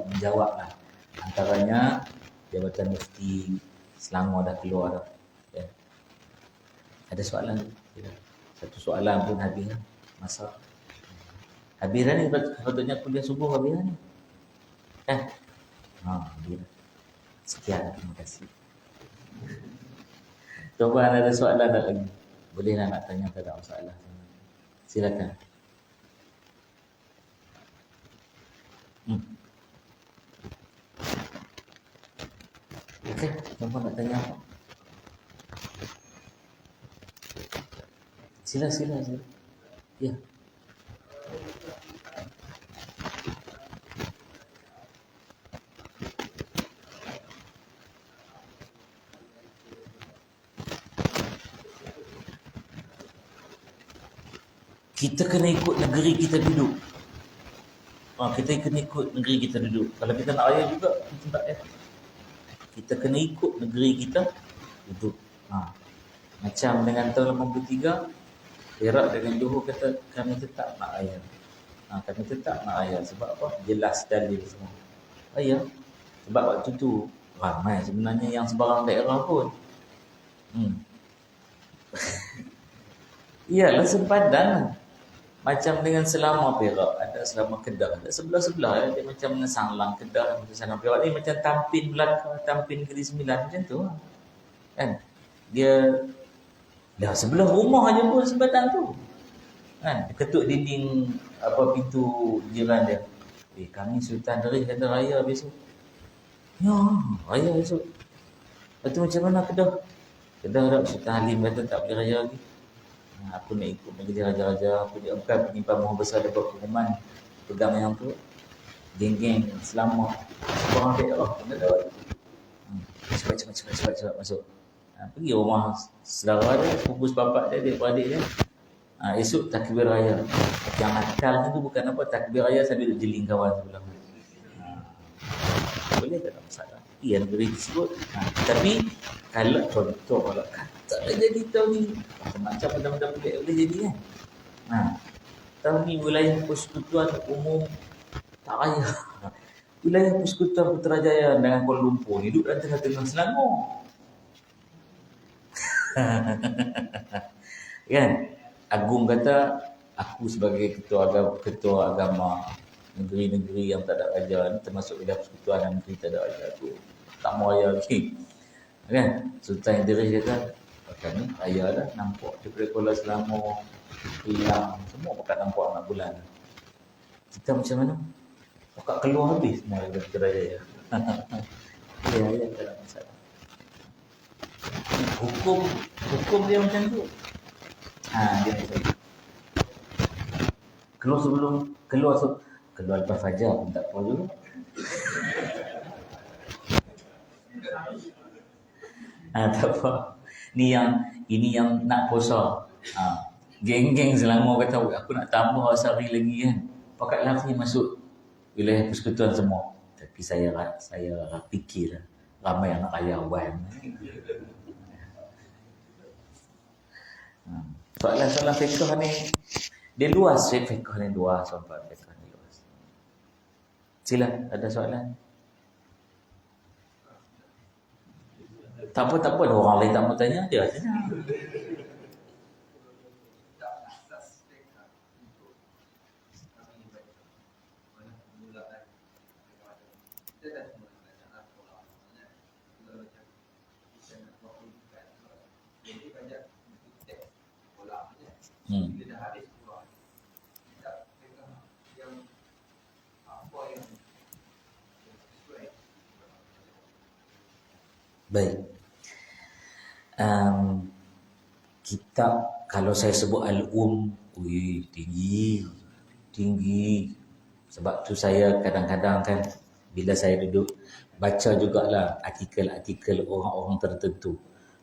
menjawablah. Antaranya Jabatan Mufti Selangor dah keluar dah. Ada soalan? Tidak. Satu soalan pun habis masa. Habis dah ni, patutnya kuliah subuh habis dah ni. Habis. Sekian, terima kasih. Tuan-tuan ada soalan tak lagi? Boleh nak tanya, tak ada masalah. Silakan. Okey, tuan-tuan nak tanya apa? Sila. Ya. Kita kena ikut negeri kita duduk. Kita kena ikut negeri kita duduk. Kalau kita nak raya juga, kita tak payah. Kita kena ikut negeri kita duduk. Macam dengan tahun 83, Perak dengan Johor kata kami tetap nak raya. Kami tetap nak raya. Sebab apa? Jelas dalil semua. Raya. Sebab waktu tu ramai sebenarnya yang sebarang daerah pun. Iyalah sempadan. Macam dengan Selama Perak, ada Selama Kedah, ada sebelah-sebelah. Dia macam Sanglang Kedah, macam Selama Perak ni macam Tampin Melaka, Tampin Negeri Sembilan, macam tu kan. Dia dah sebelah rumah aja pun sempadan tu. Kan, ketuk dinding pintu jiran dia. Kami Sultan Derih kata raya besok. Ya, raya besok. Lepas tu macam mana Kedah? Kedah dah Sultan Halim kata tak boleh raya lagi. Aku nak ikut negeri raja-raja. Aku dia bukan penyimpan mahu besar daripada pengumuman. Pegang yang tu. Geng-geng Selama. Sebarang daerah. Cepat masuk. Pergi rumah saudara dia, sepupu sepapak dia, adik-beradik dia. Esok takbir raya. Yang akalnya tu bukan apa, takbir raya sambil jeling kawan sebelah. Boleh tak ada masalah. Ia negeri tersebut. Tapi kalau contoh kalau tak jadi tahun ni, macam benda-benda pelik boleh jadi kan. Tahun ni wilayah persekutuan umum tak raya. Wilayah persekutuan Putrajaya dengan Kuala Lumpur ni duduk dalam tengah-tengah Selangor. Kan? Agung kata aku sebagai ketua agama negeri-negeri yang tak ada raja ni, termasuk wilayah persekutuan yang negeri tak ada raja tu, tak mau raya lagi. Kan? Sultan Idris kata kami raya dah, nampak daripada Kuala Selangor, Kelang, semua pakat nampak anak bulan. Kita macam mana? Pakat keluar habis semua dari Putrajaya. Ya, tak ada masalah. Hukum dia macam tu. Dia macam tu. Keluar lepas fajar pun tak apa juga. Tak apa. Ini yang nak puasa. Geng-geng Selangor kata aku nak tambah sehari lagi kan. Pakat lari masuk wilayah persekutuan semua. Tapi saya fikir ramai anak karyawan. Soalan-soalan fiqh ni dia luas, fiqh ni luas, soalan fiqh ni luas. Sila, ada soalan? Tak apa, ada orang lain tak mau tanya, dia tanya. Baik. Kitab kalau saya sebut tinggi. Sebab tu saya kadang-kadang kan bila saya duduk baca jugalah artikel-artikel orang-orang tertentu.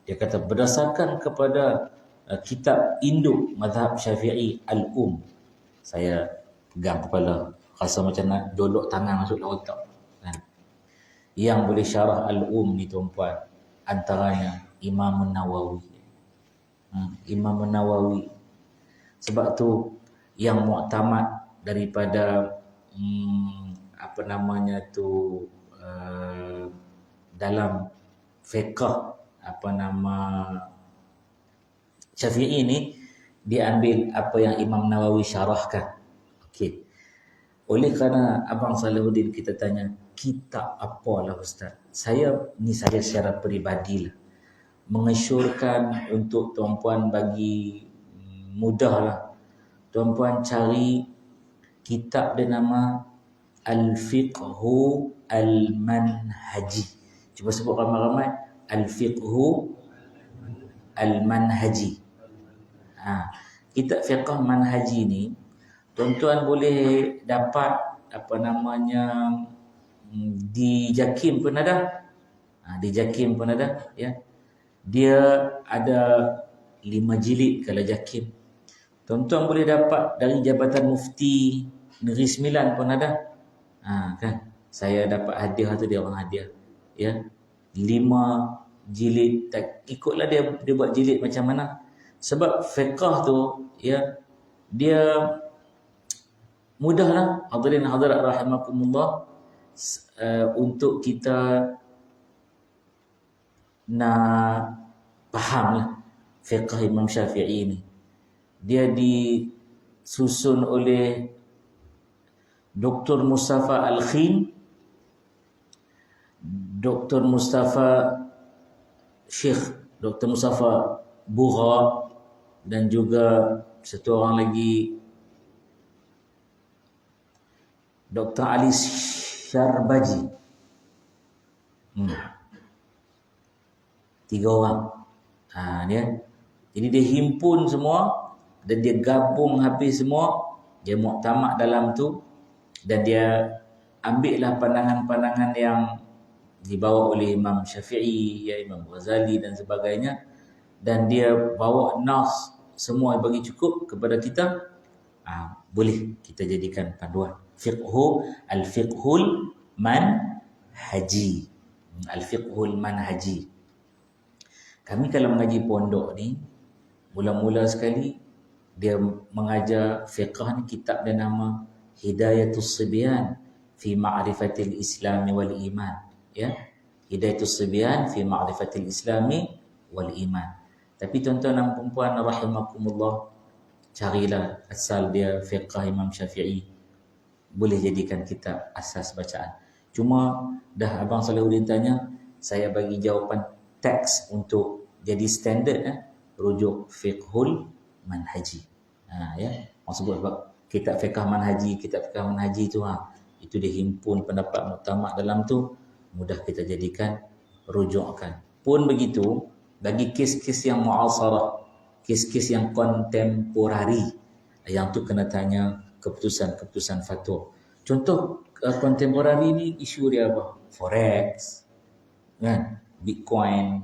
Dia kata berdasarkan kepada kitab induk mazhab Syafi'i saya pegang kepala, rasa macam nak jolok tangan masuk dalam otak. Kan? Yang boleh syarah ni tuan-puan, antaranya Imam Nawawi. Imam Nawawi. Sebab tu yang muktamad daripada dalam fiqh Syafi'i ni diambil apa yang Imam Nawawi syarahkan. Okey. Oleh kerana Abang Salahuddin kita tanya, kitab apalah Ustaz? Saya secara peribadilah mengesyorkan untuk tuan-puan bagi mudahlah. Tuan-puan cari kitab dia nama Al-Fiqhu Al-Manhaji. Cuba sebut ramai-ramai. Al-Fiqhu Al-Manhaji. Kitab fiqh manhaji ni tuan-tuan boleh dapat di Jakim pun ada. Di Jakim pun ada, ya. Dia ada 5 jilid kalau Jakim. Tuan-tuan boleh dapat dari Jabatan Mufti Negeri Sembilan pun ada. Kan? Saya dapat hadiah tu, dia orang hadiah. Ya. 5 jilid. Ikutlah dia buat jilid macam mana. Sebab fiqh tu, ya, dia mudahlah. Hadirin hadirat rahimakumullah, untuk kita nak fahamlah fiqh Imam Syafi'i ni. Dia disusun oleh Dr. Mustafa Al-Khin, Dr. Mustafa Syekh Dr. Mustafa Bugha, dan juga satu orang lagi Dr. Ali Syarbaji. 3 orang. Dia. Jadi dia himpun semua dan dia gabung habis semua, dia muktamad dalam tu, dan dia ambillah pandangan-pandangan yang dibawa oleh Imam Syafi'i, ya, Imam Ghazali dan sebagainya, dan dia bawa nas semua bagi cukup kepada kita. Boleh kita jadikan panduan. Al-Fiqhul Manhaji. Al-Fiqhul Manhaji. Kami kalau mengaji pondok ni, mula-mula sekali dia mengajar fiqh ni, kitab dia nama Hidayatus Sibyan fi Ma'rifatil Islami wal Iman. Ya, Hidayatus Sibyan fi Ma'rifatil Islami wal Iman. Tapi tuan-tuan dan puan-puan rahimakumullah, carilah asal dia fiqh Imam Syafi'i. Boleh jadikan kitab asas bacaan. Cuma dah Abang Salahuddin tanya, saya bagi jawapan teks untuk jadi standard, rujuk Fiqhul Manhaji. Ya, orang sebut kitab fiqh manhaji, kitab fiqh manhaji tu, itu dia himpun pendapat muktamad dalam tu, mudah kita jadikan rujukan. Pun begitu bagi kes-kes yang mu'asarah, kes-kes yang kontemporari, yang tu kena tanya keputusan-keputusan fatwa. Contoh kontemporari ni isu dia apa? Forex, kan? Bitcoin.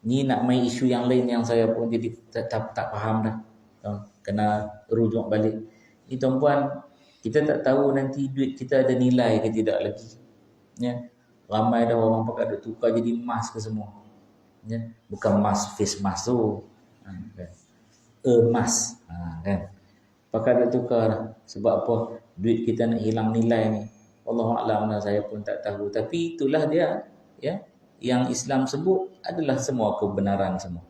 Ni nak main isu yang lain yang saya pun jadi tak faham dah. Kena rujuk balik. Ni tuan-puan, kita tak tahu nanti duit kita ada nilai ke tidak lagi. Ya. Ramai dah orang pakai duk tukar jadi emas ke semua. Ya. Bukan emas, face mask tu. Kan. Emas. Kan. Pakai duk tukar dah. Sebab apa? Duit kita nak hilang nilai ni. Allahuaklam, saya pun tak tahu. Tapi itulah dia. Ya. Yang Islam sebut adalah semua kebenaran semua.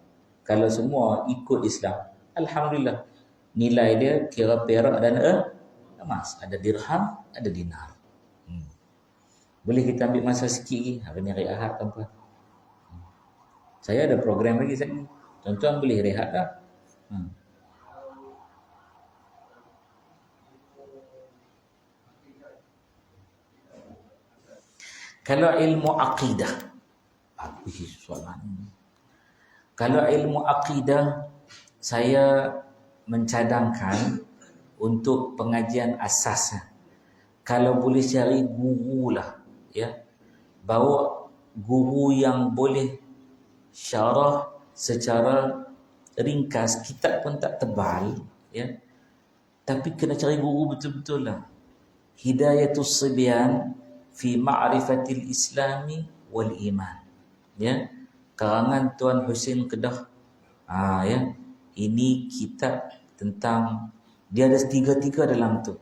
Kalau semua ikut Islam, alhamdulillah, nilai dia kira perak dan emas. Ada dirham, ada dinar. Boleh kita ambil masa sikit lagi. Hari ni hari Ahad, tuan-tuan. Saya ada program lagi sekali. Tuan-tuan boleh rehat dah. Kalau ilmu akidah, soalan ini. Kalau ilmu akidah, saya mencadangkan untuk pengajian asas. Kalau boleh cari guru lah, ya, bawa guru yang boleh syarah secara ringkas. Kitab pun tak tebal, ya, tapi kena cari guru betul-betul lah. Hidayatus Sibyan fi ma'rifatil Islami wal iman, ya, karangan Tuan Husin Kedah. Ya, ini kitab tentang, dia ada tiga-tiga dalam tu.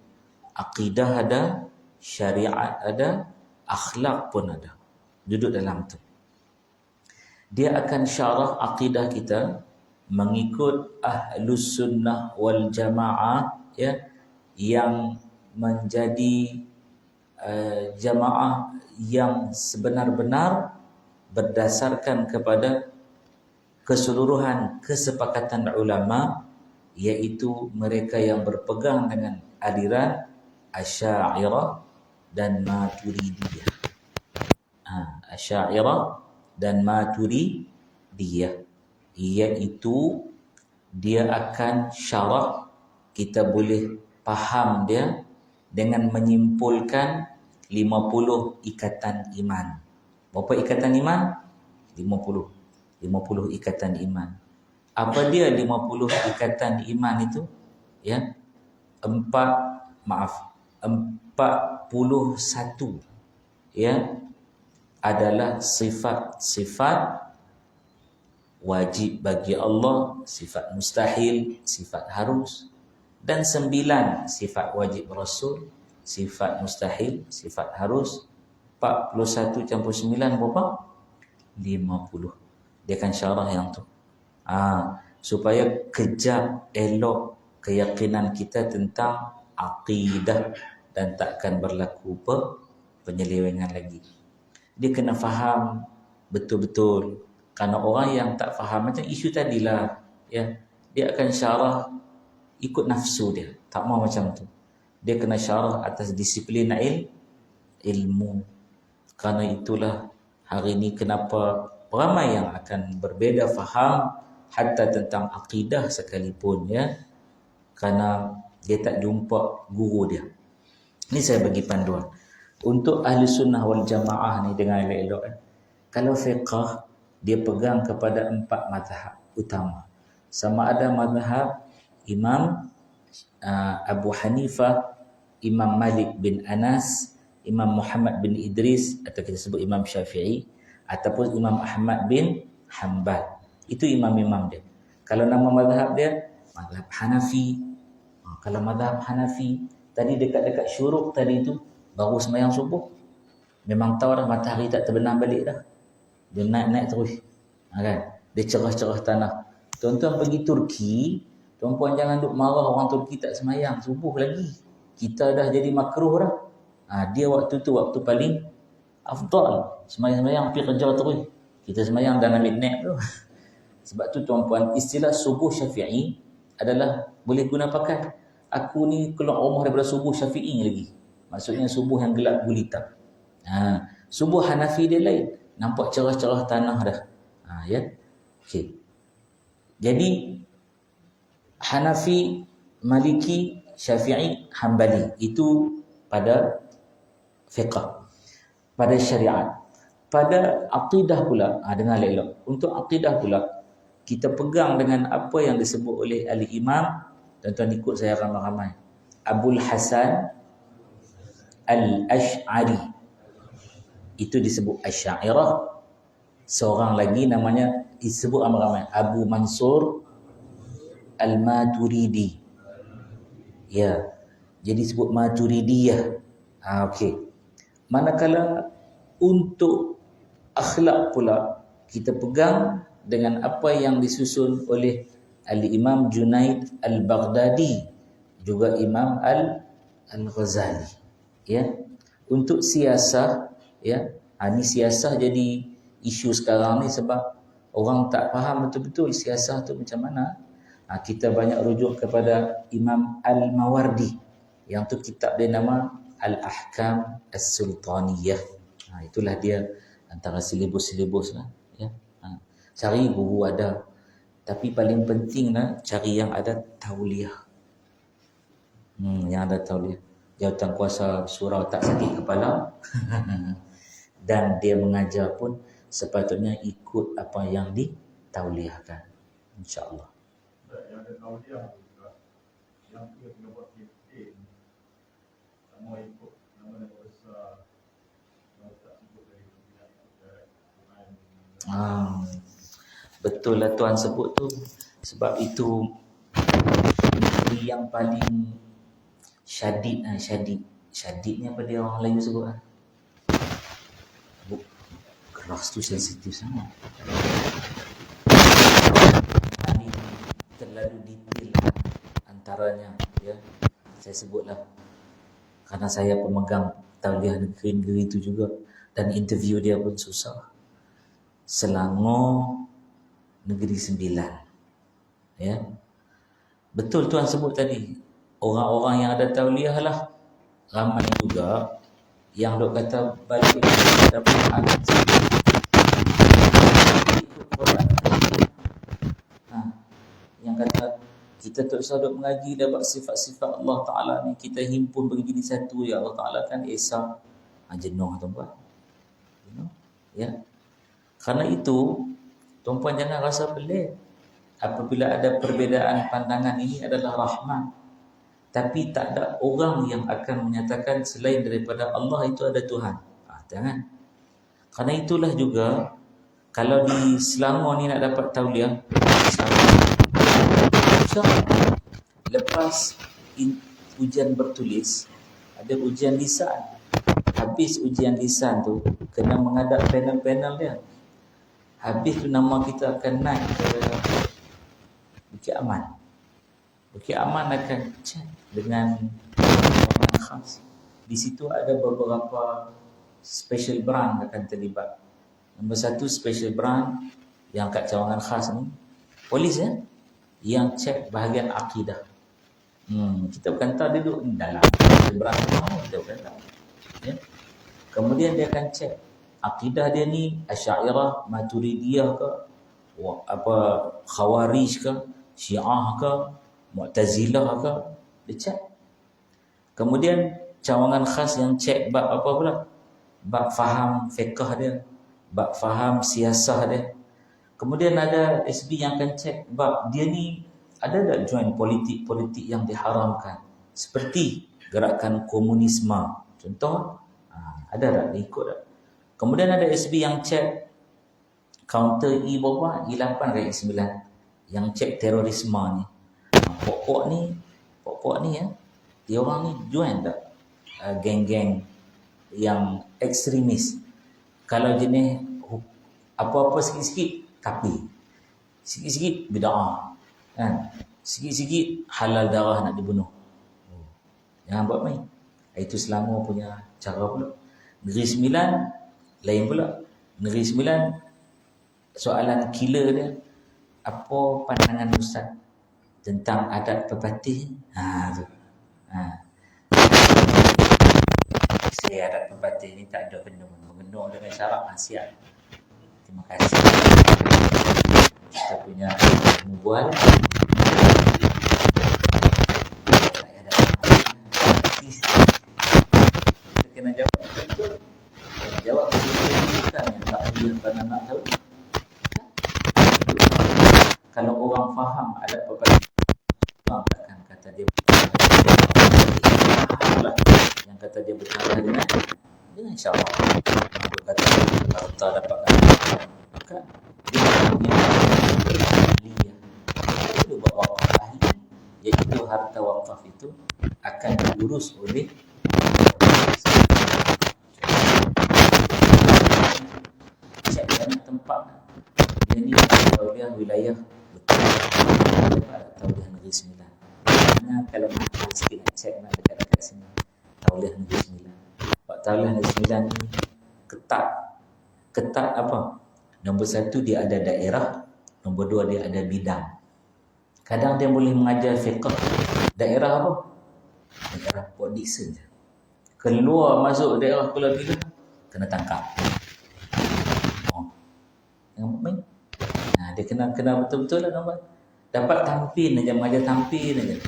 Akidah ada, syariat ada, akhlak pun ada. Duduk dalam tu. Dia akan syarah akidah kita mengikut Ahlus Sunnah wal Jamaah, ya, yang menjadi jamaah yang sebenar-benar berdasarkan kepada keseluruhan kesepakatan ulama, iaitu mereka yang berpegang dengan aliran Asy'ariyah dan Maturidiyah. Asy'ariyah dan Maturidiyah, iaitu dia akan syarah, kita boleh faham dia dengan menyimpulkan 50 ikatan iman. Berapa ikatan iman? 50 ikatan iman. Apa dia 50 ikatan iman itu? Ya. 41, ya, adalah sifat-sifat wajib bagi Allah, sifat mustahil, sifat harus, dan 9 sifat wajib Rasul, sifat mustahil, sifat harus. 41 campur 9 berapa? 50. Dia akan syarah yang tu. Supaya kejap elok keyakinan kita tentang akidah dan takkan berlaku penyelewengan lagi. Dia kena faham betul-betul. Kerana orang yang tak faham macam isu tadilah, ya, dia akan syarah ikut nafsu dia. Tak mau macam tu. Dia kena syarah atas disiplin ilmu. Kerana itulah hari ini kenapa ramai yang akan berbeza faham hatta tentang akidah sekalipun, ya, kerana dia tak jumpa guru dia. Ini saya bagi panduan untuk ahli sunnah wal jamaah ni dengan elok-elok. Kalau fiqh, dia pegang kepada 4 mazhab utama. Sama ada mazhab Imam Abu Hanifah, Imam Malik bin Anas, Imam Muhammad bin Idris, atau kita sebut Imam Syafi'i, ataupun Imam Ahmad bin Hanbal. Itu imam-imam dia. Kalau nama mazhab dia, mazhab Hanafi. Kalau mazhab Hanafi, tadi dekat-dekat syuruk tadi tu, baru sembahyang subuh, memang tahu dah matahari tak terbenam balik dah. Dia naik-naik terus. Kan? Dia cerah-cerah tanah. Tuan-tuan pergi Turki, tuan-puan jangan duk marah orang Turki tak sembahyang subuh lagi. Kita dah jadi makruh dah. Dia waktu tu waktu paling afdal. Sembahyang-sembahyang pergi kerja terus. Kita sembahyang dalam midnight tu. Sebab tu tuan-puan, istilah subuh Syafi'i adalah boleh guna pakai. Aku ni keluar rumah daripada subuh Syafi'i lagi. Maksudnya subuh yang gelap gulita. Subuh Hanafi dia lain. Nampak cerah-cerah tanah dah. Ya. Okey. Jadi Hanafi, Maliki, Syafi'i, Hanbali itu pada fiqh, pada syariat. Pada akidah pula, dengar elok. Untuk akidah pula, kita pegang dengan apa yang disebut oleh Al-Imam, tuan-tuan ikut saya ramai-ramai, Abul Hasan Al-Ash'ari. Itu disebut Asy'ariyah. Seorang lagi namanya disebut ramai-ramai Abu Mansur Al-Maturidi. Ya, jadi disebut Maturidiyah. Okey. Manakala untuk akhlak pula, kita pegang dengan apa yang disusun oleh Al-Imam Junaid Al-Baghdadi, juga Imam Al-Ghazali. Ya. Untuk siasah, ya. Ini siasah jadi isu sekarang ni sebab orang tak faham betul-betul siasah tu macam mana. Kita banyak rujuk kepada Imam Al-Mawardi, yang tu kitab dia nama Al-Ahkam As-Sultaniyah. Itulah dia antara silibus-silibus lah, ya. Cari guru ada, tapi paling penting lah cari yang ada tauliah. Yang ada tauliah. Jawatan kuasa surau tak sakit kepala. Dan dia mengajar pun sepatutnya ikut apa yang ditauliahkan, insya-Allah. Yang ada tauliah juga, yang dia kena buat campaign, sama ikut nama-nama besar yang tak sebut dari pihak betul lah tuan sebut tu. Sebab itu negeri yang paling syadid ni apa dia orang Melayu sebut kan? Keras tu sensitif sangat. Ini terlalu detail antaranya, ya. Saya sebutlah karena saya pemegang tauliah negeri-negeri itu juga, dan interview dia pun susah. Selangor Negeri Sembilan, ya. Betul tuan sebut tadi, orang-orang yang ada tauliah lah ramai juga yang dok kata balik dapat angin yang kata kita tak usah dok mengaji dapat sifat-sifat Allah Ta'ala ni, kita himpun bagi jadi satu, ya Allah Ta'ala kan Esa. Jenuh tuan-puan, ya. Karena itu tuan-puan jangan rasa pelik apabila ada perbezaan pandangan. Ini adalah rahmat. Tapi tak ada orang yang akan menyatakan selain daripada Allah itu ada Tuhan. Jangan. Karena itulah juga kalau di Selangor ni nak dapat tauliah, lepas ujian bertulis, ada ujian lisan. Habis ujian lisan tu kena menghadap panel-panel dia. Habis tu nama kita akan naik ke Bukit Aman. Bukit Aman akan cek dengan orang khas. Di situ ada beberapa special brand akan terlibat. Nombor satu special brand yang kat cawangan khas ni, polis, ya, yang cek bahagian akidah. Kita bukan tahu dia duduk dalam special brand mana, kita bukan tahu, ya. Kemudian dia akan cek akidah dia ni Asy'ariyah, Maturidiyah ke, Khawarij ke, Syiah ke, Mu'tazilah ke, dia cek. Kemudian cawangan khas yang cek bab apa pula? Bab faham fiqh dia, bab faham siasah dia. Kemudian ada SB yang akan cek bab dia ni ada tak join politik-politik yang diharamkan, seperti gerakan komunisme contoh, ada tak dia ikut tak? Kemudian ada SB yang cek counter E berapa? E8 ke E9 yang cek terorisme ni. Pokok ni ya, dia orang ni join tak geng-geng yang ekstremis. Kalau jenis apa-apa sikit-sikit tapi sikit-sikit bid'ah, kan? Sikit-sikit halal darah nak dibunuh. Jangan buat main. Itu Selangor punya cara pula. Negeri Sembilan lain pula. Negeri Sembilan soalan killer dia, apa pandangan Ustaz tentang adat pepatih? Tu. Saya adat pepatih ni tak ada mengenung dengan syarat maksiat. Terima kasih. Kita punya mubual. Kita kena jawab betul. Jawab betul bukan yang tak ada pada nak tahu. orang faham ada apa-apa takkan kata dia lah yang kata dia berkata dengan insya-Allah berkata harta dapat maka dia punya ahliya itu buat wakaf ahli, iaitu harta wakaf itu akan diurus oleh banyak tempat. Dia ni tauliah wilayah betul tauliah Negeri Sembilan. Mana kalau nak sikit nak cek nak dekat sini tauliah Negeri Sembilan. Pak tauliah Negeri Sembilan ni ketat apa? Nombor 1 dia ada daerah, nombor 2 dia ada bidang. Kadang dia boleh mengajar fiqh daerah apa? Daerah Port Dickson je. Keluar masuk daerah Pulau Bila kena tangkap. Main. Dia kena betul-betul lah nampak. Dapat tampin aja, mengajar tampin aja.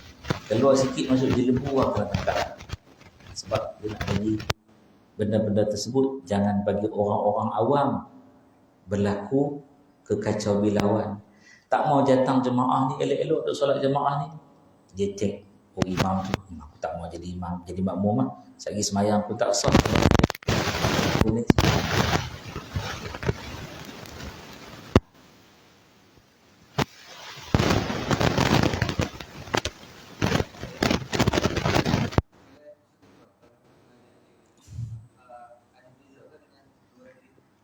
Keluar sikit masuk je lebu kena tangkap. Sebab dia nak bagi benda-benda tersebut jangan bagi orang-orang awam berlaku kekacau bilauan. Tak mau datang jemaah ni elok-elok duk solat jemaah ni. Dia cek imam tu, aku tak mau jadi imam, jadi makmum lah. Sagi semayang aku tak sah. Boleh.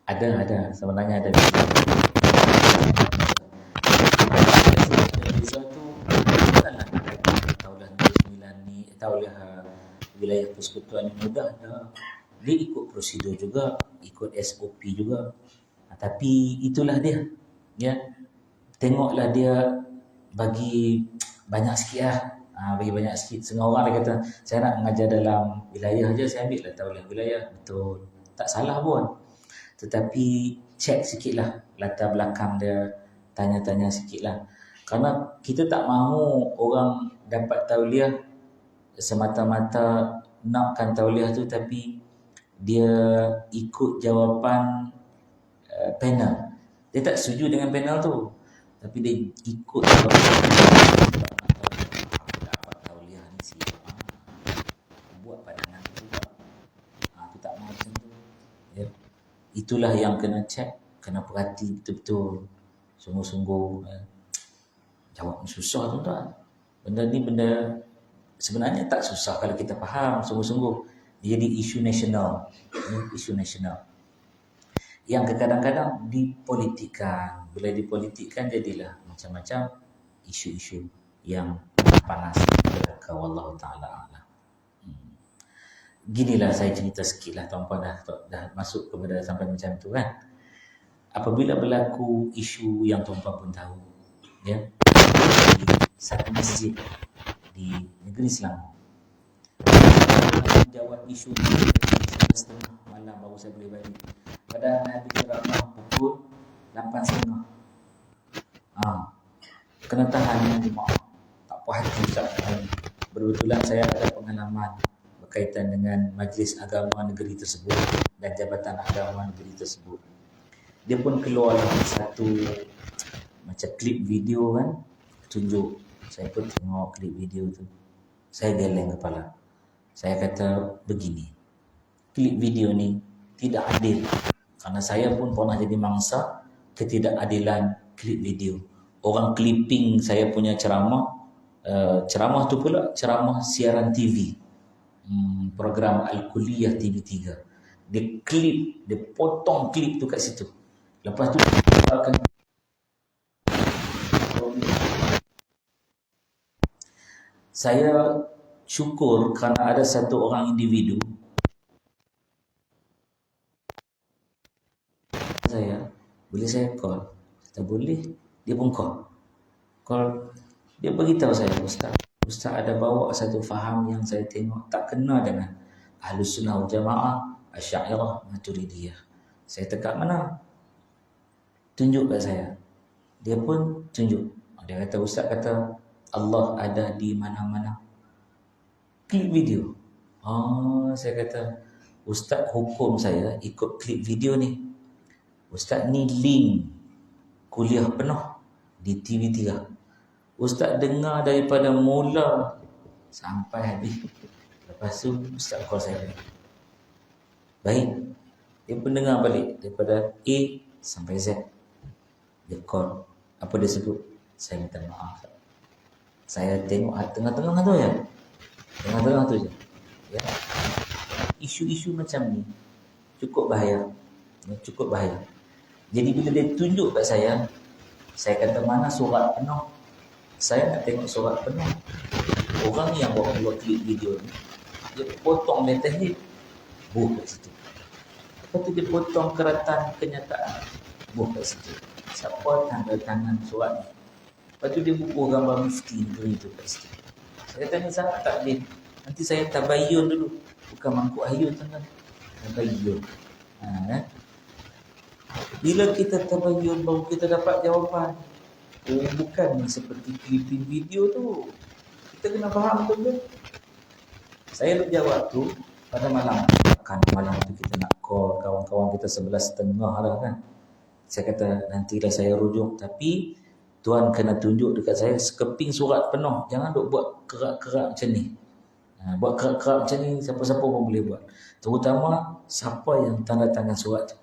Ada sebenarnya ada beza tu bukanlah tauliah Negeri Sembilan ni, tauliah wilayah persekutuan yang mudah dah. Dia ikut prosedur juga, ikut SOP juga. Tapi itulah dia. Ya. Tengoklah dia bagi banyak sikit lah. Bagi banyak sikit. Setengah orang dia kata saya nak mengajar dalam wilayah je, saya ambil lah tauliah wilayah. Betul. Tak salah pun. Tetapi cek sikit lah latar belakang dia, tanya-tanya sikit lah. Karena kita tak mahu orang dapat tauliah semata-mata nakkan tauliah tu tapi dia ikut jawapan panel. Dia tak setuju dengan panel tu, tapi dia ikut jawapan dapat tauliah ni siapa buat pandangan tu. Aku tak mahu macam tu. Ya. Itulah yang kena cek, kena perhati betul-betul. Sungguh-sungguh. Jawab ni susah tuan-tuan. Benda ni benda sebenarnya tak susah kalau kita faham sungguh-sungguh. Dia jadi isu nasional. Isu nasional. Yang kadang-kadang dipolitikkan. Bila dipolitikkan jadilah macam-macam isu-isu yang panas. Wallahu ta'ala a'lam. Ginilah saya cerita sikit lah tuan-puan dah masuk kepada sampai macam tu kan. Apabila berlaku isu yang tuan-puan pun tahu, ya, di satu masjid di negeri Selangor, jawab isu ni 11.30 malam baru saya boleh balik. Padahal Nabi ceramah pukul 8.30. Kena tahan dengan jemaah. Tak puas hati Ustaz. Berbetulan saya ada pengalaman berkaitan dengan majlis agama negeri tersebut dan jabatan agama negeri tersebut. Dia pun keluar satu macam klip video kan, tunjuk. Saya pun tengok klip video tu. Saya geleng kepala. Saya kata begini, klip video ni tidak adil. Karena saya pun pernah jadi mangsa ketidakadilan klip video. Orang clipping saya punya ceramah, ceramah tu pula ceramah siaran TV. Program Al-Kulliyah TV3. Dia klip, dia potong klip tu kat situ. Lepas tu akan saya syukur kerana ada satu orang individu saya, boleh saya call? Kata boleh. Dia pun call. Dia beritahu saya, Ustaz ada bawa satu faham yang saya tengok tak kena dengan Ahlus Sunnah wal Jamaah, Asy'ariyah, Maturidiyah. Saya tekak mana? Tunjuk kat saya. Dia pun tunjuk. Dia kata, Ustaz kata Allah ada di mana-mana. Klip video. Saya kata, Ustaz hukum saya ikut klip video ni. Ustaz ni link kuliah penuh di TV3. Ustaz dengar daripada mula sampai habis. Lepas tu Ustaz call saya balik. Baik. Dia pun dengar balik daripada A sampai Z. Dia call. Apa dia sebut? Saya minta maaf. Saya tengok tengah-tengah tu ya. Tengah-tengah tu je. Ya. Isu-isu macam ni cukup bahaya. Cukup bahaya. Jadi bila dia tunjuk kat saya kata mana surat penuh. Saya nak tengok surat penuh. Orang yang buat klip video ni, dia potong letter head. Buh kat situ. Lepas tu dia potong keratan kenyataan. Buh kat situ. Siapa tanda tangan surat ni? Lepas tu dia bubuh gambar mufti negeri tu kat situ. Saya kata ni sangat tak boleh. Nanti saya tabayun dulu. Bukan mangkuk ayun tangan. Tabayun. Bila kita tabayun baru kita dapat jawapan. Bukan seperti clipping video tu. Kita kena faham tu kan. Saya nak jawab tu pada malam. Kan malam tu kita nak call kawan-kawan kita 11.30 lah kan. Saya kata nantilah saya rujuk. Tapi Tuan kena tunjuk dekat saya sekeping surat penuh. Jangan duk buat kerak-kerak macam ni. Buat kerak-kerak macam ni siapa-siapa pun boleh buat. Terutama siapa yang tanda tangan surat tu.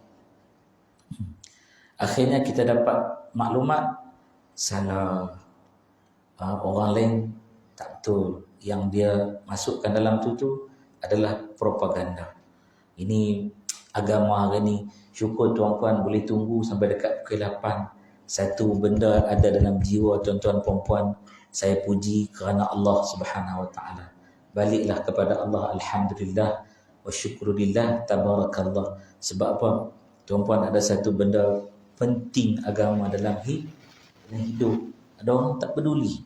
Akhirnya kita dapat maklumat salah. Orang lain tak betul. Yang dia masukkan dalam tu adalah propaganda. Ini agama hari ni. Syukur tuan-tuan boleh tunggu sampai dekat pukul 8. Satu benda ada dalam jiwa tuan-tuan perempuan. Saya puji kerana Allah Subhanahu Wa Taala. Baliklah kepada Allah, alhamdulillah wa syukurillah, tabarakallah. Sebab apa? Tuan-puan, ada satu benda penting agama dalam hidup. Ada orang tak peduli.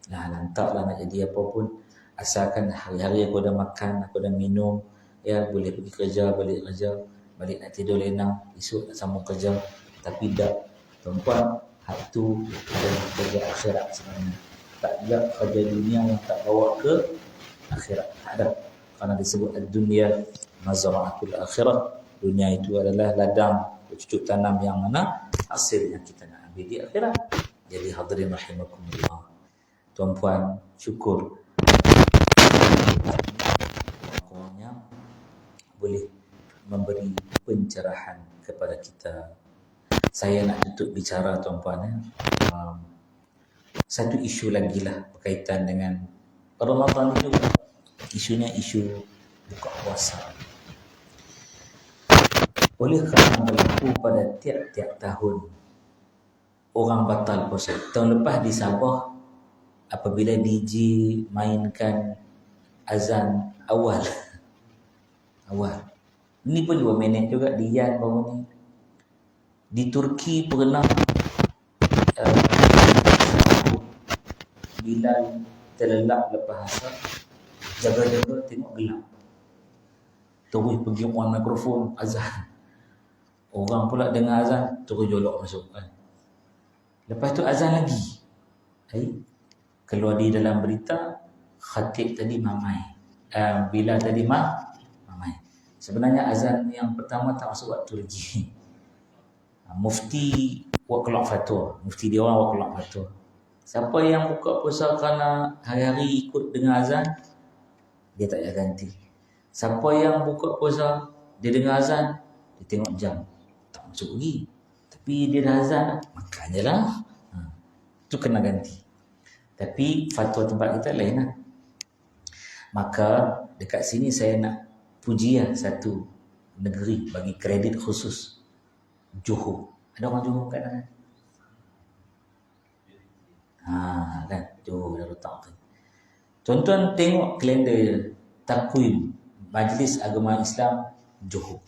Lantaklah nak jadi apa pun, asalkan hari-hari aku dah makan, aku dah minum, ya boleh pergi kerja, balik kerja, balik nak tidur lenang, esok nak sambung kerja. Tapi tak, tuan-puan, hak tu adalah kerja akhirat sebenarnya. Tak ada kerja dunia yang tak bawa ke akhirat. Tak ada. Kerana disebut dunia mazra'atul akhirat. Dunia itu adalah ladang cucuk tanam yang mana hasil yang kita nak ambil di akhirat. Jadi hadirin rahimakumullah. Tuan-puan, syukur kurangnya boleh memberi pencerahan kepada kita. Saya nak tutup bicara tuan-puan. Satu isu lagi lah berkaitan dengan Ramadan juga. Isunya isu buka puasa. Oleh kerana berlaku pada tiap-tiap tahun orang batal puasa. Tahun lepas di Sabah, apabila DJ mainkan azan awal. Ini pun 2 minit juga di Yan baru ni. Di Turki pernah Bilal terlelap lepas asar, jaga-jaga tengok gelap, terus pergi on mikrofon azan. Orang pula dengar azan, terus jolok masuk kan. Lepas tu azan lagi. Keluar di dalam berita, khatib tadi mamai, Bilal tadi mamai. Sebenarnya azan yang pertama tak masuk waktu lagi. Mufti buat keluar fatwa. Mufti dia orang buat keluar fatwa. Siapa yang buka puasa kerana hari-hari ikut dengan azan, dia tak payah ganti. Siapa yang buka puasa, dia dengar azan, dia tengok jam, tak masuk lagi. Tapi dia dah azan, makan je lah. Itu kena ganti. Tapi fatwa tempat kita lain lah. Maka dekat sini saya nak puji satu negeri, bagi kredit khusus. Johor. Ada orang Johor kat mana? Kan Johor dah letak kan. Tuan-tuan tengok kalender takwim Majlis Agama Islam Johor.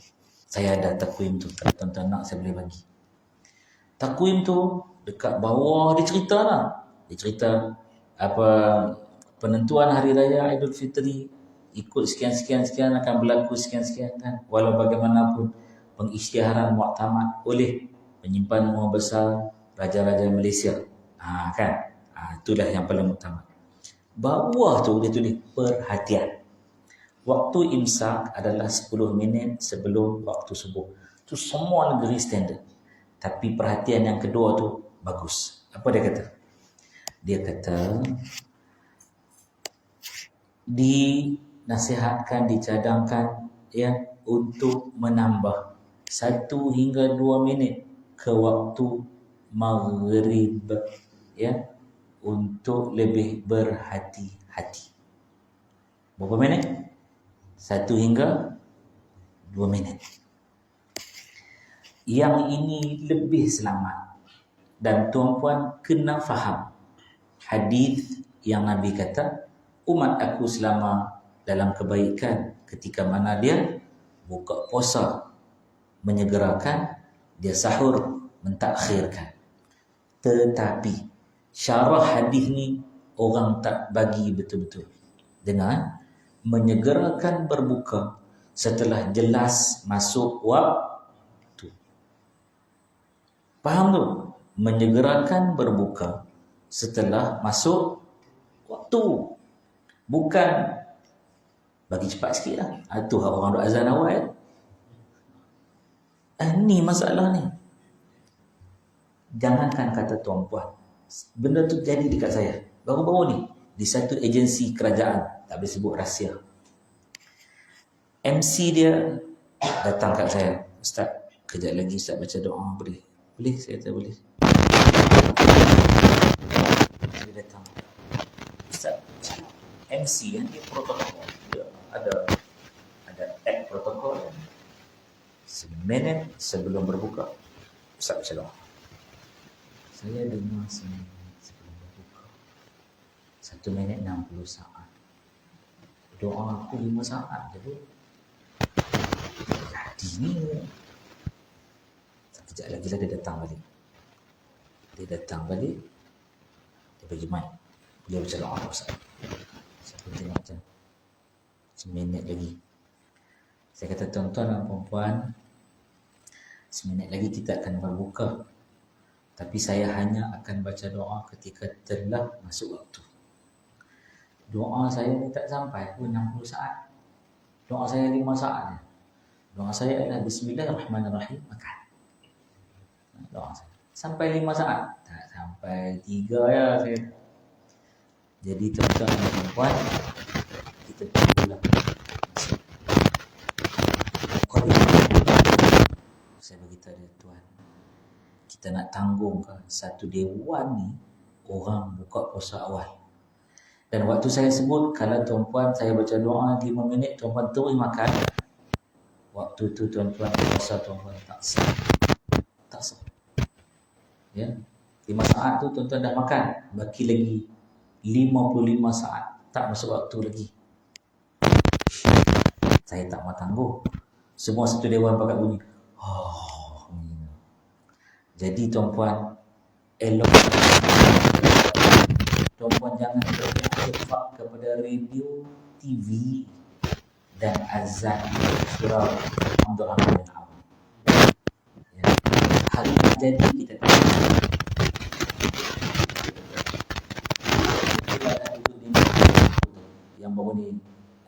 Saya ada takwim tu. Kalau tuan-tuan nak, saya boleh bagi. Takwim tu dekat bawah dia cerita lah. Dia cerita apa penentuan hari raya Aidilfitri, ikut sekian-sekian akan berlaku sekian-sekian kan. Walau bagaimanapun pengisytiharan muktamad oleh penyimpan umur besar Raja-Raja Malaysia. Kan? Itulah yang paling utama. Bawah tu dia tulis perhatian. Waktu imsak adalah 10 minit sebelum waktu subuh. Tu semua negeri standard. Tapi perhatian yang kedua tu bagus. Apa dia kata? Dia kata dinasihatkan, dicadangkan ya untuk menambah 1 hingga 2 minit ke waktu maghrib ya, untuk lebih berhati-hati. Berapa minit? 1 hingga 2 minit. Yang ini lebih selamat. Dan tuan-puan kena faham hadis yang Nabi kata, umat aku selama dalam kebaikan ketika mana dia buka puasa menyegerakan, dia sahur mentakhirkan. Tetapi syarah hadis ni orang tak bagi betul-betul dengan menyegerakan berbuka setelah jelas masuk waktu. Faham tu? Menyegerakan berbuka setelah masuk waktu. Bukan bagi cepat sikit lah. Itu orang duk azan awal. Ni masalah ni. Jangankan kata tuan-puan. Benda tu jadi dekat saya. Baru-baru ni. Di satu agensi kerajaan. Tak boleh sebut rahsia. MC dia datang kat saya. Ustaz, kejap lagi Ustaz baca doa. Boleh? Boleh? Saya kata boleh. Dia datang. Ustaz, MC kan dia protokol. Dia ada act protokol. Seminit sebelum berbuka, Ustaz baca doa. Saya dengar seminit sebelum berbuka. 1 minit 60 saat. Doa aku 5 saat je tu. Jadi ni. Sekejap lagi lah dia datang balik. Dia bagi mic. Dia baca doa Ustaz. Saya pun tengok macam seminit lagi. Saya kata tuan-tuan dan puan-puan, seminit lagi kita akan berbuka. Tapi saya hanya akan baca doa ketika telah masuk waktu. Doa saya ni tak sampai pun 60 saat. Doa saya 5 saat. Doa saya adalah Bismillahirrahmanirrahim, makan. Doa saya. Sampai 5 saat? Tak sampai 3 ya saya. Jadi tuan-tuan dan puan-puan, kita tunggulah. Saya beritahu dia, Tuan, kita nak tanggung ke satu dewan ni orang buka puasa awal. Dan waktu saya sebut, kalau tuan-puan saya baca doa 5 minit, tuan-puan terus makan, waktu tu tuan-puan puasa tuan-puan tak sah. Tak sah. Ya. 5 saat tu tuan-tuan dah makan, baki lagi 55 saat tak masuk waktu lagi. Saya tak mau tangguh. Semua satu dewan pakat bunyi. Jadi tuan-puan, elok tuan-puan jangan terjebak kepada radio, TV dan azan surau Abdul Rahman bin Auf. Ya. Hal ini jadi kita yang baru ni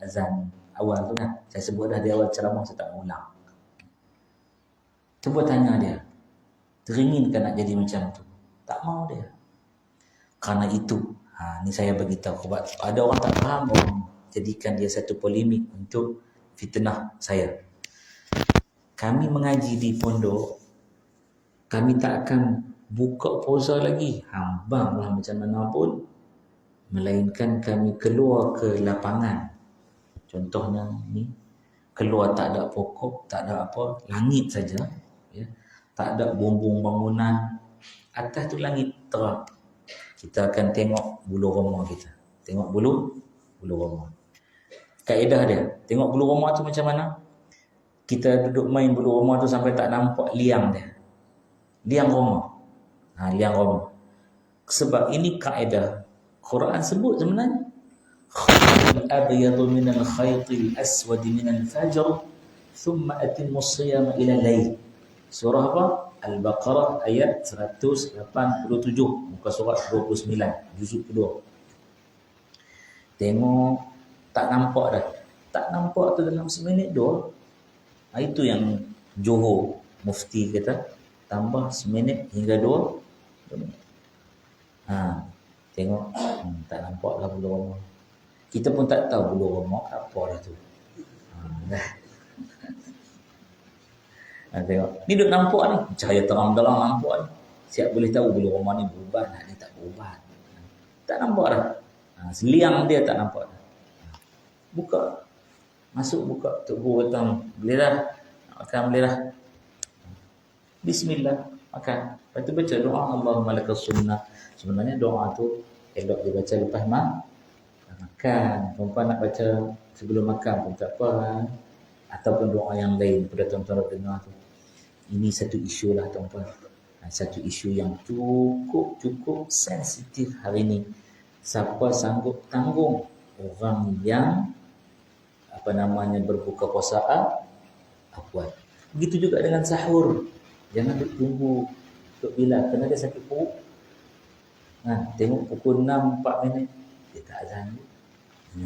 azan awal tu kan. Saya sebut dah di awal ceramah, saya tak ulang. Cuba tanya dia, teringinkan nak jadi macam tu? Tak mau dia. Karena itu, ni saya beritahu sebab ada orang tak faham, orang jadikan dia satu polemik untuk fitnah saya. Kami mengaji di pondok, kami tak akan buka puasa lagi, hambang lah macam mana pun, melainkan kami keluar ke lapangan. Contohnya ni, keluar tak ada pokok, tak ada apa, langit saja, ya. Tak ada bumbung bangunan, atas tu langit terang. Kita akan tengok bulu roma kita. Tengok bulu roma. Kaedah dia, tengok bulu roma tu macam mana? Kita duduk main bulu roma tu sampai tak nampak liang dia. Liang roma. Liang roma. Sebab ini kaedah Quran sebut sebenarnya. Khaytul abyadu minal khaytil aswadi minal fajr thumma atimmu siyama ila layl. Surah apa? Al-Baqarah ayat 187, muka surat 29, juzuk kedua. Tengok, tak nampak dah. Tak nampak tu dalam seminit 2. Itu yang Johor Mufti kata, tambah seminit hingga 2 minit. Tengok, tak nampak lah bulu roma. Kita pun tak tahu bulu roma apa dah tu. Dah. Tengok, ni duk nampak ni, cahaya terang dalam nampak ni. Siap boleh tahu bulu roma ni berubat, ni tak berubat. Tak nampak dah. Seliang dia tak nampak dah. Buka. Masuk buka. Tok Guru kata, boleh dah. Makan boleh dah. Bismillah. Makan. Lepas tu baca doa Allahumma lakas sunnah. Sebenarnya doa tu elok dibaca lepas makan. Perempuan nak baca sebelum makan pun tak apa. Ataupun doa yang lain pada tuan-tuan dengar tu. Ini satu isu lah tuan-tuan. Satu isu yang cukup sensitif hari ini. Siapa sanggup tanggung orang yang berbuka puasa buat. Begitu juga dengan sahur. Jangan tunggu untuk bila kena dia sakit perut. Tengok pukul 6 4 minit dia tak azan. 6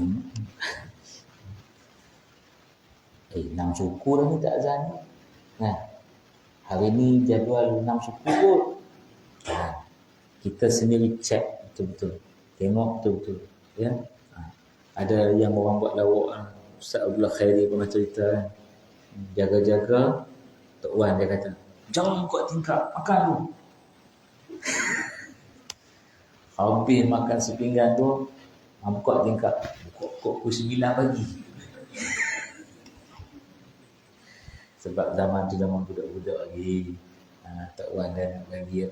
suku dah ni tak azan. Hari ni jadual 6 suku kot. Kita sendiri check betul-betul. Tengok betul-betul. Ya. Ada yang orang buat lawak. Ustaz Abdullah Khairi pernah cerita kan. Jaga-jaga Tok Wan dia kata, jangan kau tingkap, makan tu. Habis makan sepinggan tu, buka tingkap. Buka pukul 9 pagi. Sebab zaman tu zaman budak-budak lagi. Tok Wan dah nak bagi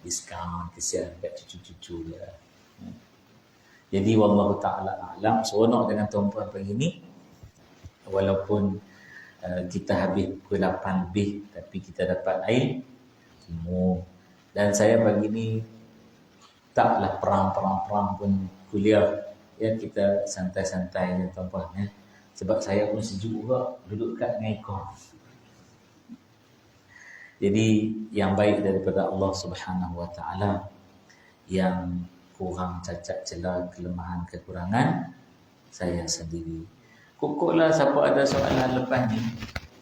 diskaun, kesian dekat cucu-cucu dia. Jadi wallahu ta'ala a'lam. Seronok dengan tuan-tuan pagi ni. Walaupun kita habis pukul 8 lebih, tapi kita dapat air semua. Dan saya pagi ni taklah perang pun kuliah. Ya, kita santai-santai je tuan-tuan ya. Sebab saya pun sejuk juga duduk kat dengan ikon. Jadi yang baik daripada Allah Subhanahu Wa Taala, yang kurang cacat celah kelemahan kekurangan saya sendiri. Kukuklah siapa ada soalan lepas ni,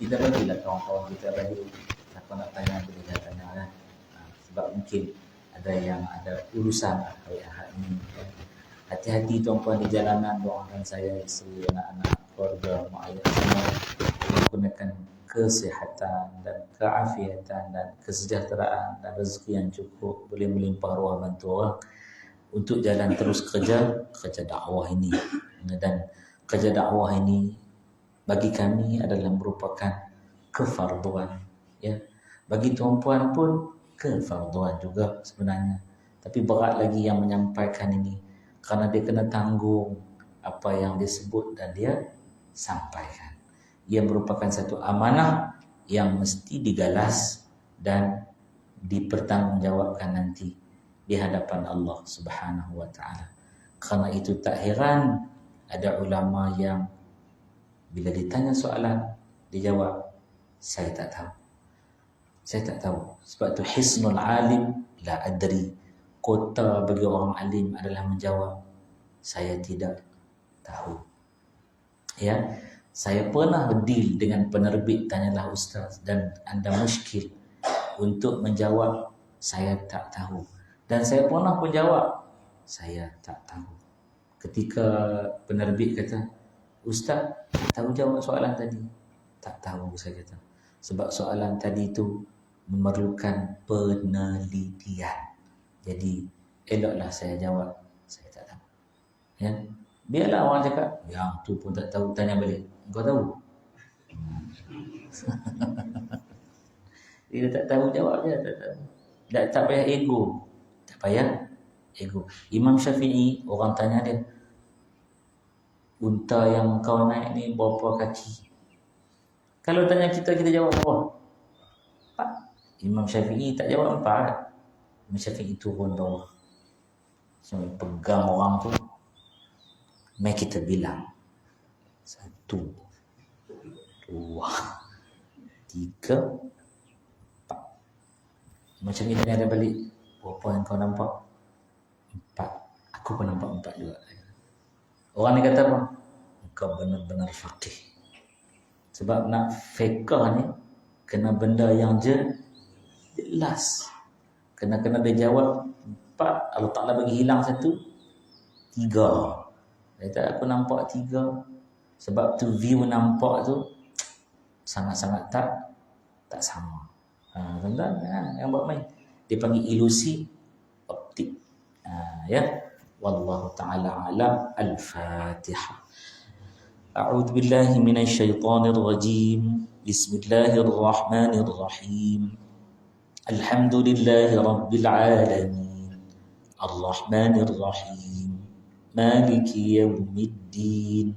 kita bagilah kawan-kawan kita bagi. Siapa nak tanya boleh dah tanya kan. Sebab mungkin ada yang ada urusan hari Ahad ni. Hati-hati tuan-tuan di jalanan, doakan saya, isteri, anak-anak, keluarga, mak ayah semua menggunakan kesihatan dan keafiatan dan kesejahteraan dan rezeki yang cukup, boleh melimpah ruah bantu orang untuk jalan terus kerja dakwah ini. Dan kerja dakwah ini bagi kami adalah merupakan kefarduan, ya. Bagi tuan-puan pun kefarduan juga sebenarnya. Tapi berat lagi yang menyampaikan ini, kerana dia kena tanggung apa yang dia sebut dan dia sampaikan. Ia merupakan satu amanah yang mesti digalas dan dipertanggungjawabkan nanti di hadapan Allah Subhanahu Wa Taala. Kerana itu tak heran ada ulama yang bila ditanya soalan, dia jawab, saya tak tahu. Saya tak tahu. Sebab tu hisnul alim la adri. Kota bagi orang alim adalah menjawab, saya tidak tahu. Ya, saya pernah berdeal dengan penerbit Tanyalah Ustaz dan anda muskil untuk menjawab saya tak tahu. Dan saya pernah pun jawab, saya tak tahu. Ketika penerbit kata, Ustaz, tak tahu jawab soalan tadi. Tak tahu, saya kata. Sebab soalan tadi itu memerlukan penelitian. Jadi, eloklah saya jawab, saya tak tahu. Ya? Biarlah orang cakap, yang tu pun tak tahu, tanya balik. Kau tahu? Dia tak tahu, jawab je. Tak payah ego. Tak payah ego. Imam Syafi'i, orang tanya dia, unta yang kau naik ni berapa kaki? Kalau tanya kita jawab berapa? 4. Imam Syafi'i tak jawab 4. Imam Syafi'i turun bawah. Sampai pegang orang tu. Mari kita bilang. 1, 2, 3, 4. Macam ni tanya dia balik. Berapa yang kau nampak? 4. Aku pun nampak 4 juga. Orang ni kata apa? Kau benar-benar faqih. Sebab nak fiqh ni kena benda yang jelas. Kena dia jawab 4, Allah Ta'ala bagi hilang 1, 3. Kata aku nampak 3. Sebab tu view nampak tu sangat-sangat tak sama. Tuan-tuan, yang buat main. Dia panggil ilusi optik. Ya. Wallahu ta'ala alam. Al-Fatihah. A'udzu billahi minasy syaithanir rajim. Bismillahirrahmanirrahim. Alhamdulillahi rabbil alamin. Ar-Rahmanir Rahim. Maliki yaumiddin.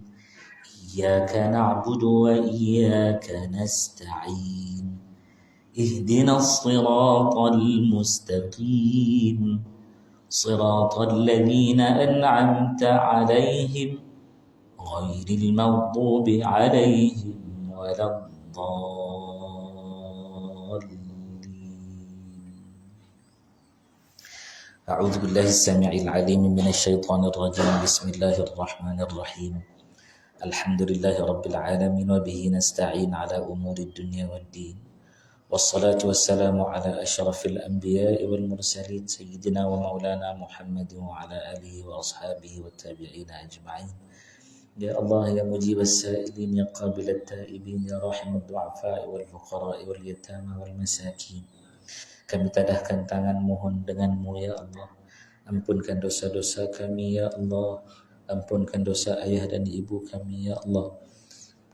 Iyyaka na'budu wa iyyaka nasta'in. Ihdinas siratal mustaqim. Siratal ladzina an'amta 'alaihim ghairil maghdubi 'alaihim waladdallin. A'udzu billahi as-sami'il 'alim minasy syaithanir rajim. Bismillahir rahmanir rahim. Alhamdulillahi rabbil alamin wa bihi nasta'in 'ala umurid dunya waddin. Wassalatu wassalamu ala asyrafil anbiya'i wal mursalin sayyidina wa maulana Muhammadin wa ala alihi wa ashabihi wa tabi'ina ajma'in. Ya Allah ya mujib as-sa'ilin ya qabil at-ta'ibin ya rahim ad-du'afa'i wal fuqara'i wal yatama wal masakin. Kami tadahkan tangan mohon denganmu ya Allah. Ampunkan dosa-dosa kami ya Allah. Ampunkan dosa ayah dan ibu kami ya Allah.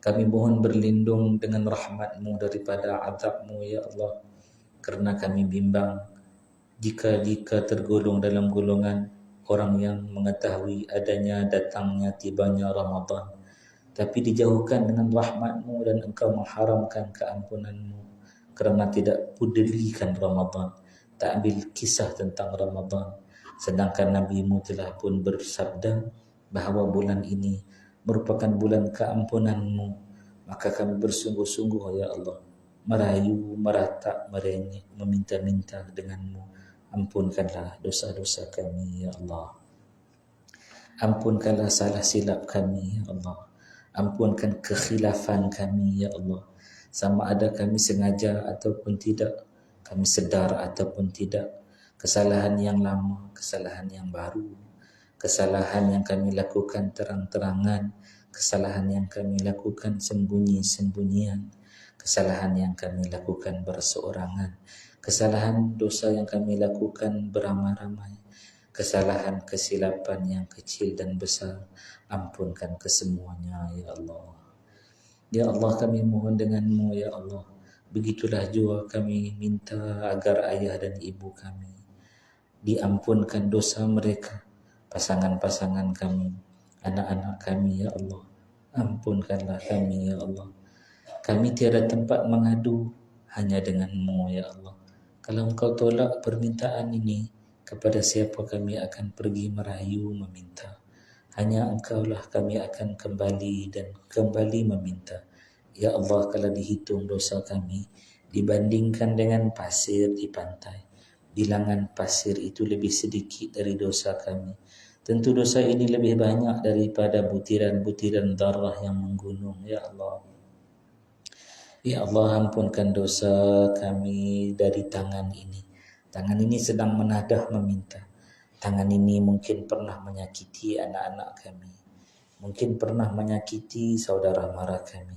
Kami mohon berlindung dengan rahmat-Mu daripada azab-Mu ya Allah. Kerana kami bimbang jika tergolong dalam golongan orang yang mengetahui adanya datangnya tibanya Ramadan, tapi dijauhkan dengan rahmat-Mu dan Engkau mengharamkan keampunan-Mu kerana tidak pedulikan Ramadan, tak ambil kisah tentang Ramadan. Sedangkan Nabi-Mu telah pun bersabda bahawa bulan ini merupakan bulan keampunan-Mu. Maka kami bersungguh-sungguh ya Allah, merayu, meratap, merengek, meminta-minta dengan-Mu. Ampunkanlah dosa-dosa kami ya Allah. Ampunkanlah salah silap kami ya Allah. Ampunkan kekhilafan kami ya Allah. Sama ada kami sengaja ataupun tidak, kami sedar ataupun tidak, kesalahan yang lama, kesalahan yang baru, kesalahan yang kami lakukan terang-terangan, kesalahan yang kami lakukan sembunyi-sembunyian, kesalahan yang kami lakukan berseorangan, kesalahan dosa yang kami lakukan beramai-ramai, kesalahan kesilapan yang kecil dan besar, ampunkan kesemuanya ya Allah. Ya Allah, kami mohon dengan-Mu ya Allah. Begitulah jua kami minta agar ayah dan ibu kami diampunkan dosa mereka, pasangan-pasangan kami, anak-anak kami ya Allah. Ampunkanlah kami ya Allah. Kami tiada tempat mengadu hanya dengan-Mu ya Allah. Kalau Engkau tolak permintaan ini, kepada siapa kami akan pergi merayu meminta? Hanya Engkaulah kami akan kembali dan kembali meminta. Ya Allah, kalau dihitung dosa kami dibandingkan dengan pasir di pantai, bilangan pasir itu lebih sedikit dari dosa kami. Tentu dosa ini lebih banyak daripada butiran-butiran darah yang menggunung. Ya Allah. Ya Allah, ampunkan dosa kami dari tangan ini. Tangan ini sedang menadah meminta. Tangan ini mungkin pernah menyakiti anak-anak kami. Mungkin pernah menyakiti saudara mara kami.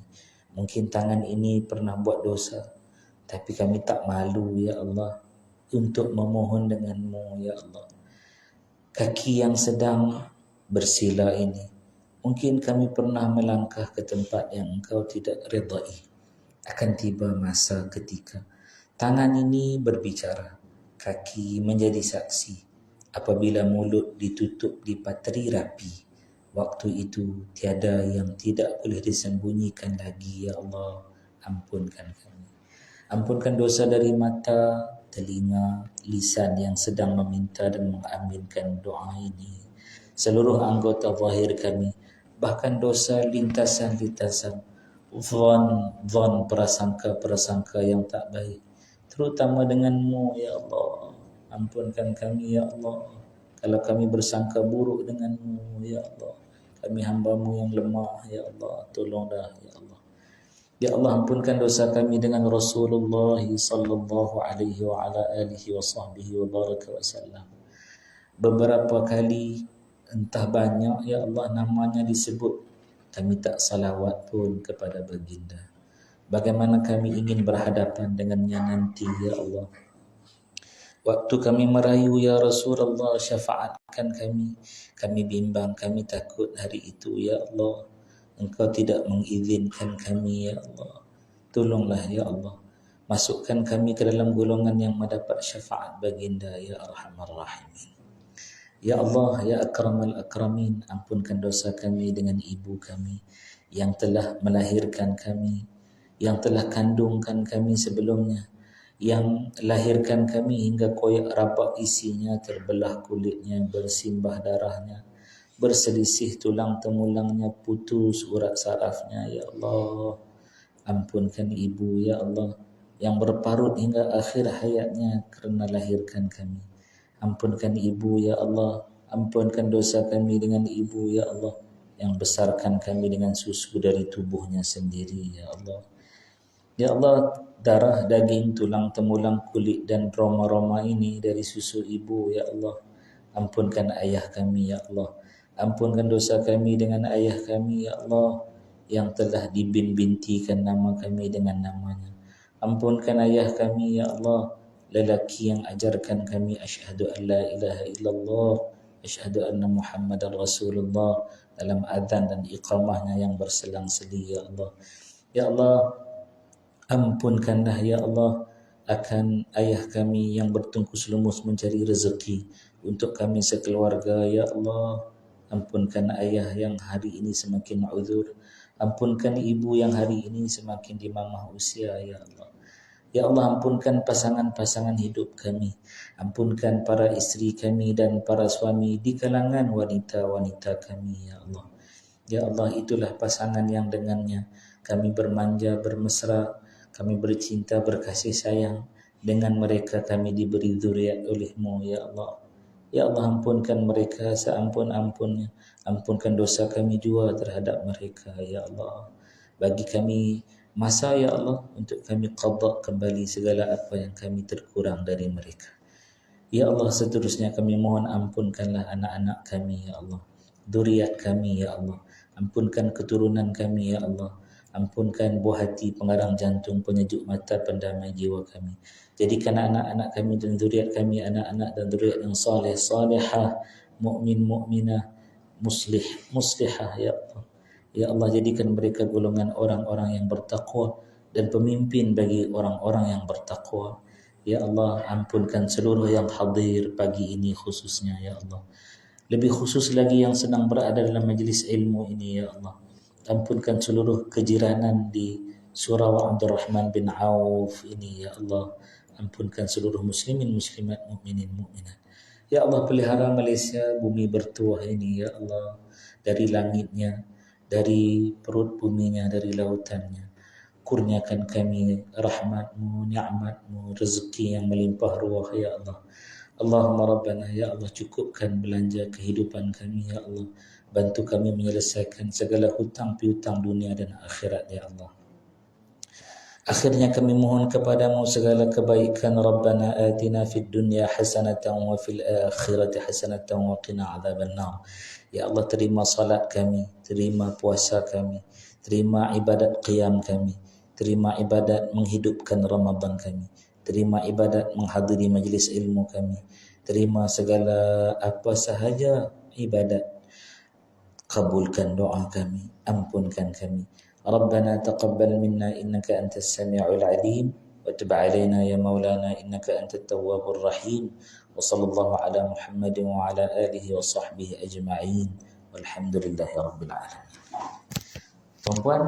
Mungkin tangan ini pernah buat dosa. Tapi kami tak malu ya Allah untuk memohon dengan-Mu ya Allah. Kaki yang sedang bersila ini, mungkin kami pernah melangkah ke tempat yang Engkau tidak redai. Akan tiba masa ketika tangan ini berbicara, kaki menjadi saksi. Apabila mulut ditutup dipatri rapi, waktu itu tiada yang tidak boleh disembunyikan lagi ya Allah. Ampunkan kami. Ampunkan dosa dari mata, telinga, lisan yang sedang meminta dan mengaminkan doa ini, seluruh anggota zahir kami, bahkan dosa lintasan-lintasan, zon, prasangka-prasangka yang tak baik, terutama dengan-Mu ya Allah. Ampunkan kami ya Allah. Kalau kami bersangka buruk dengan-Mu ya Allah, kami hamba-Mu yang lemah ya Allah, tolonglah ya Allah. Ya Allah, ampunkan dosa kami dengan Rasulullah sallallahu alaihi wa ala alihi wa sahbihi wa baraka wa sallam. beberapa kali, entah banyak, ya Allah, namanya disebut, kami tak salawat pun kepada baginda. Bagaimana kami ingin berhadapan dengannya nanti, ya Allah. Waktu kami merayu, ya Rasulullah, syafaatkan kami. Kami bimbang, kami takut hari itu, ya Allah. Engkau tidak mengizinkan kami, ya Allah. Tolonglah, ya Allah. Masukkan kami ke dalam golongan yang mendapat syafaat baginda, ya Arhamar Rahimin. Ya Allah, ya Akramal Akramin, ampunkan dosa kami dengan ibu kami yang telah melahirkan kami, yang telah kandungkan kami sebelumnya, yang lahirkan kami hingga koyak rabak isinya, terbelah kulitnya, bersimbah darahnya, berselisih tulang temulangnya, putus urat sarafnya, ya Allah. Ampunkan ibu, ya Allah, yang berparut hingga akhir hayatnya kerana lahirkan kami. Ampunkan ibu, ya Allah. Ampunkan dosa kami dengan ibu, ya Allah, yang besarkan kami dengan susu dari tubuhnya sendiri, ya Allah. Ya Allah, darah, daging, tulang temulang, kulit dan roma-roma ini dari susu ibu, ya Allah. Ampunkan ayah kami, ya Allah. Ampunkan dosa kami dengan ayah kami, ya Allah, yang telah dibin-bintikan nama kami dengan namanya. Ampunkan ayah kami, ya Allah, lelaki yang ajarkan kami asyhadu an la ilaha illallah, asyhadu anna Muhammadar Rasulullah dalam azan dan iqamahnya yang berselang-seli, ya Allah. Ya Allah, ampunkanlah, ya Allah, akan ayah kami yang bertungkus lumus mencari rezeki untuk kami sekeluarga, ya Allah. Ampunkan ayah yang hari ini semakin uzur. Ampunkan ibu yang hari ini semakin dimamah usia, ya Allah. Ya Allah, ampunkan pasangan-pasangan hidup kami. Ampunkan para isteri kami dan para suami di kalangan wanita-wanita kami, ya Allah. Ya Allah, itulah pasangan yang dengannya kami bermanja, bermesra, kami bercinta, berkasih sayang. Dengan mereka kami diberi zuriat oleh-Mu, ya Allah. Ya Allah, ampunkan mereka seampun-ampunnya. Ampunkan dosa kami juga terhadap mereka, ya Allah. Bagi kami masa, ya Allah, untuk kami qada kembali segala apa yang kami terkurang dari mereka. Ya Allah, seterusnya kami mohon ampunkanlah anak-anak kami, ya Allah. Zuriat kami, ya Allah. Ampunkan keturunan kami, ya Allah. Ampunkan buah hati, pengarang jantung, penyejuk mata, pendamai jiwa kami. Jadikan anak-anak kami dan zuriat kami anak-anak dan zuriat yang saleh, salihah, mukmin, mukminah, muslihah, ya Allah. Ya Allah, jadikan mereka golongan orang-orang yang bertakwa dan pemimpin bagi orang-orang yang bertakwa. Ya Allah, ampunkan seluruh yang hadir pagi ini khususnya, ya Allah. Lebih khusus lagi yang sedang berada dalam majlis ilmu ini, ya Allah. Ampunkan seluruh kejiranan di Surau Abdurrahman bin Auf ini, ya Allah. Ampunkan seluruh muslimin, muslimat, mukminin, mukminat. Ya Allah, pelihara Malaysia, bumi bertuah ini, ya Allah. Dari langitnya, dari perut buminya, dari lautannya. Kurniakan kami rahmat-Mu, ni'mat-Mu, rezeki yang melimpah ruah, ya Allah. Allahumma Rabbana, ya Allah, cukupkan belanja kehidupan kami, ya Allah. Bantu kami menyelesaikan segala hutang piutang dunia dan akhirat, ya Allah. Akhirnya kami mohon kepadamu segala kebaikan. Rabbana atina fid dunya hasanatan wa fil akhirati hasanatan wa qina adzabannar. Ya Allah, terima salat kami, terima puasa kami, terima ibadat qiyam kami, terima ibadat menghidupkan Ramadan kami, terima ibadat menghadiri majlis ilmu kami, terima segala apa sahaja ibadat. Kabulkan doa kami, ampunkan kami. Rabbana taqabbal minna innaka antas sami'ul alim wa tub 'alaina ya maulana innaka antat tawwabur rahim. Wa sallallahu ala Muhammadin wa ala alihi wa sahbihi ajma'in. Walhamdulillahi rabbil alamin. Tuan-tuan,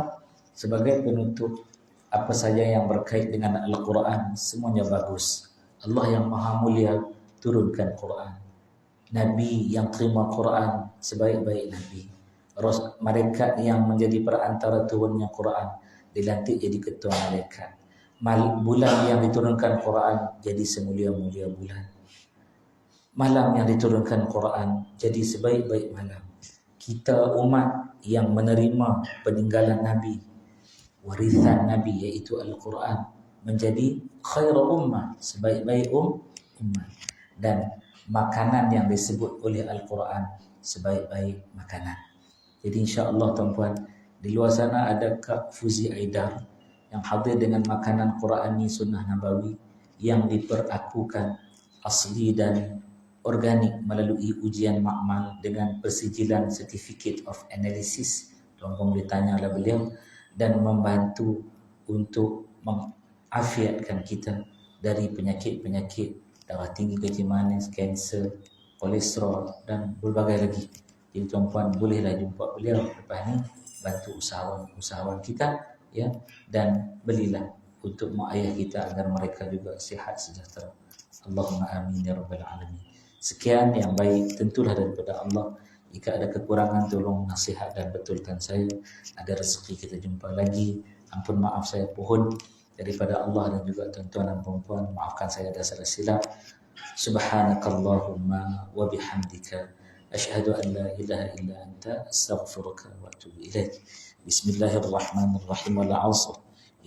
sebagai penutup, apa saja yang berkait dengan Al-Quran semuanya bagus. Allah yang Maha Mulia turunkan Quran. Nabi yang terima Quran sebaik-baik Nabi. Malaikat yang menjadi perantara turunnya Quran dilantik jadi ketua malaikat. Bulan yang diturunkan Quran jadi semulia-mulia bulan. Malam yang diturunkan Quran jadi sebaik-baik malam. Kita umat yang menerima peninggalan Nabi, warisan Nabi iaitu Al-Quran, menjadi khairul ummah, sebaik-baik ummah. Dan makanan yang disebut oleh Al-Quran sebaik-baik makanan. Jadi insya-Allah tuan-puan, di luar sana ada Kak Fuzi Aidar yang hadir dengan makanan Qurani Sunnah Nabawi yang diperakukan asli dan organik melalui ujian makmal dengan persijilan Certificate of Analysis. Tuan-puan boleh tanya oleh beliau dan membantu untuk mengafiatkan kita dari penyakit-penyakit darah tinggi, kencing manis, kanser, kolesterol dan berbagai lagi. Jadi tuan-puan bolehlah jumpa beliau lepas ni, bantu usahawan kita ya, dan belilah untuk mak ayah kita agar mereka juga sihat sejahtera. Allahumma amin ya rabbal alamin. Sekian yang baik tentulah daripada Allah. Jika ada kekurangan tolong nasihat dan betulkan saya. Ada rezeki kita jumpa lagi. Ampun maaf saya pohon daripada Allah dan juga tuan-tuan dan puan-puan, maafkan saya ada salah silap. Subhanakallahumma wa bihamdika asyhadu an la ilaha illa anta astaghfiruka wa atubu ilaik. Bismillahirrahmanirrahim. Wal 'asr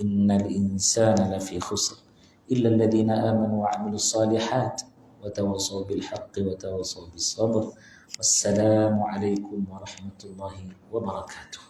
innal insana lafi khusr illa alladhina amanu wa 'amilus salihat wa tawassaw bil haqqi wa tawassaw bis sabr. Wassalamu alaikum warahmatullahi wabarakatuh.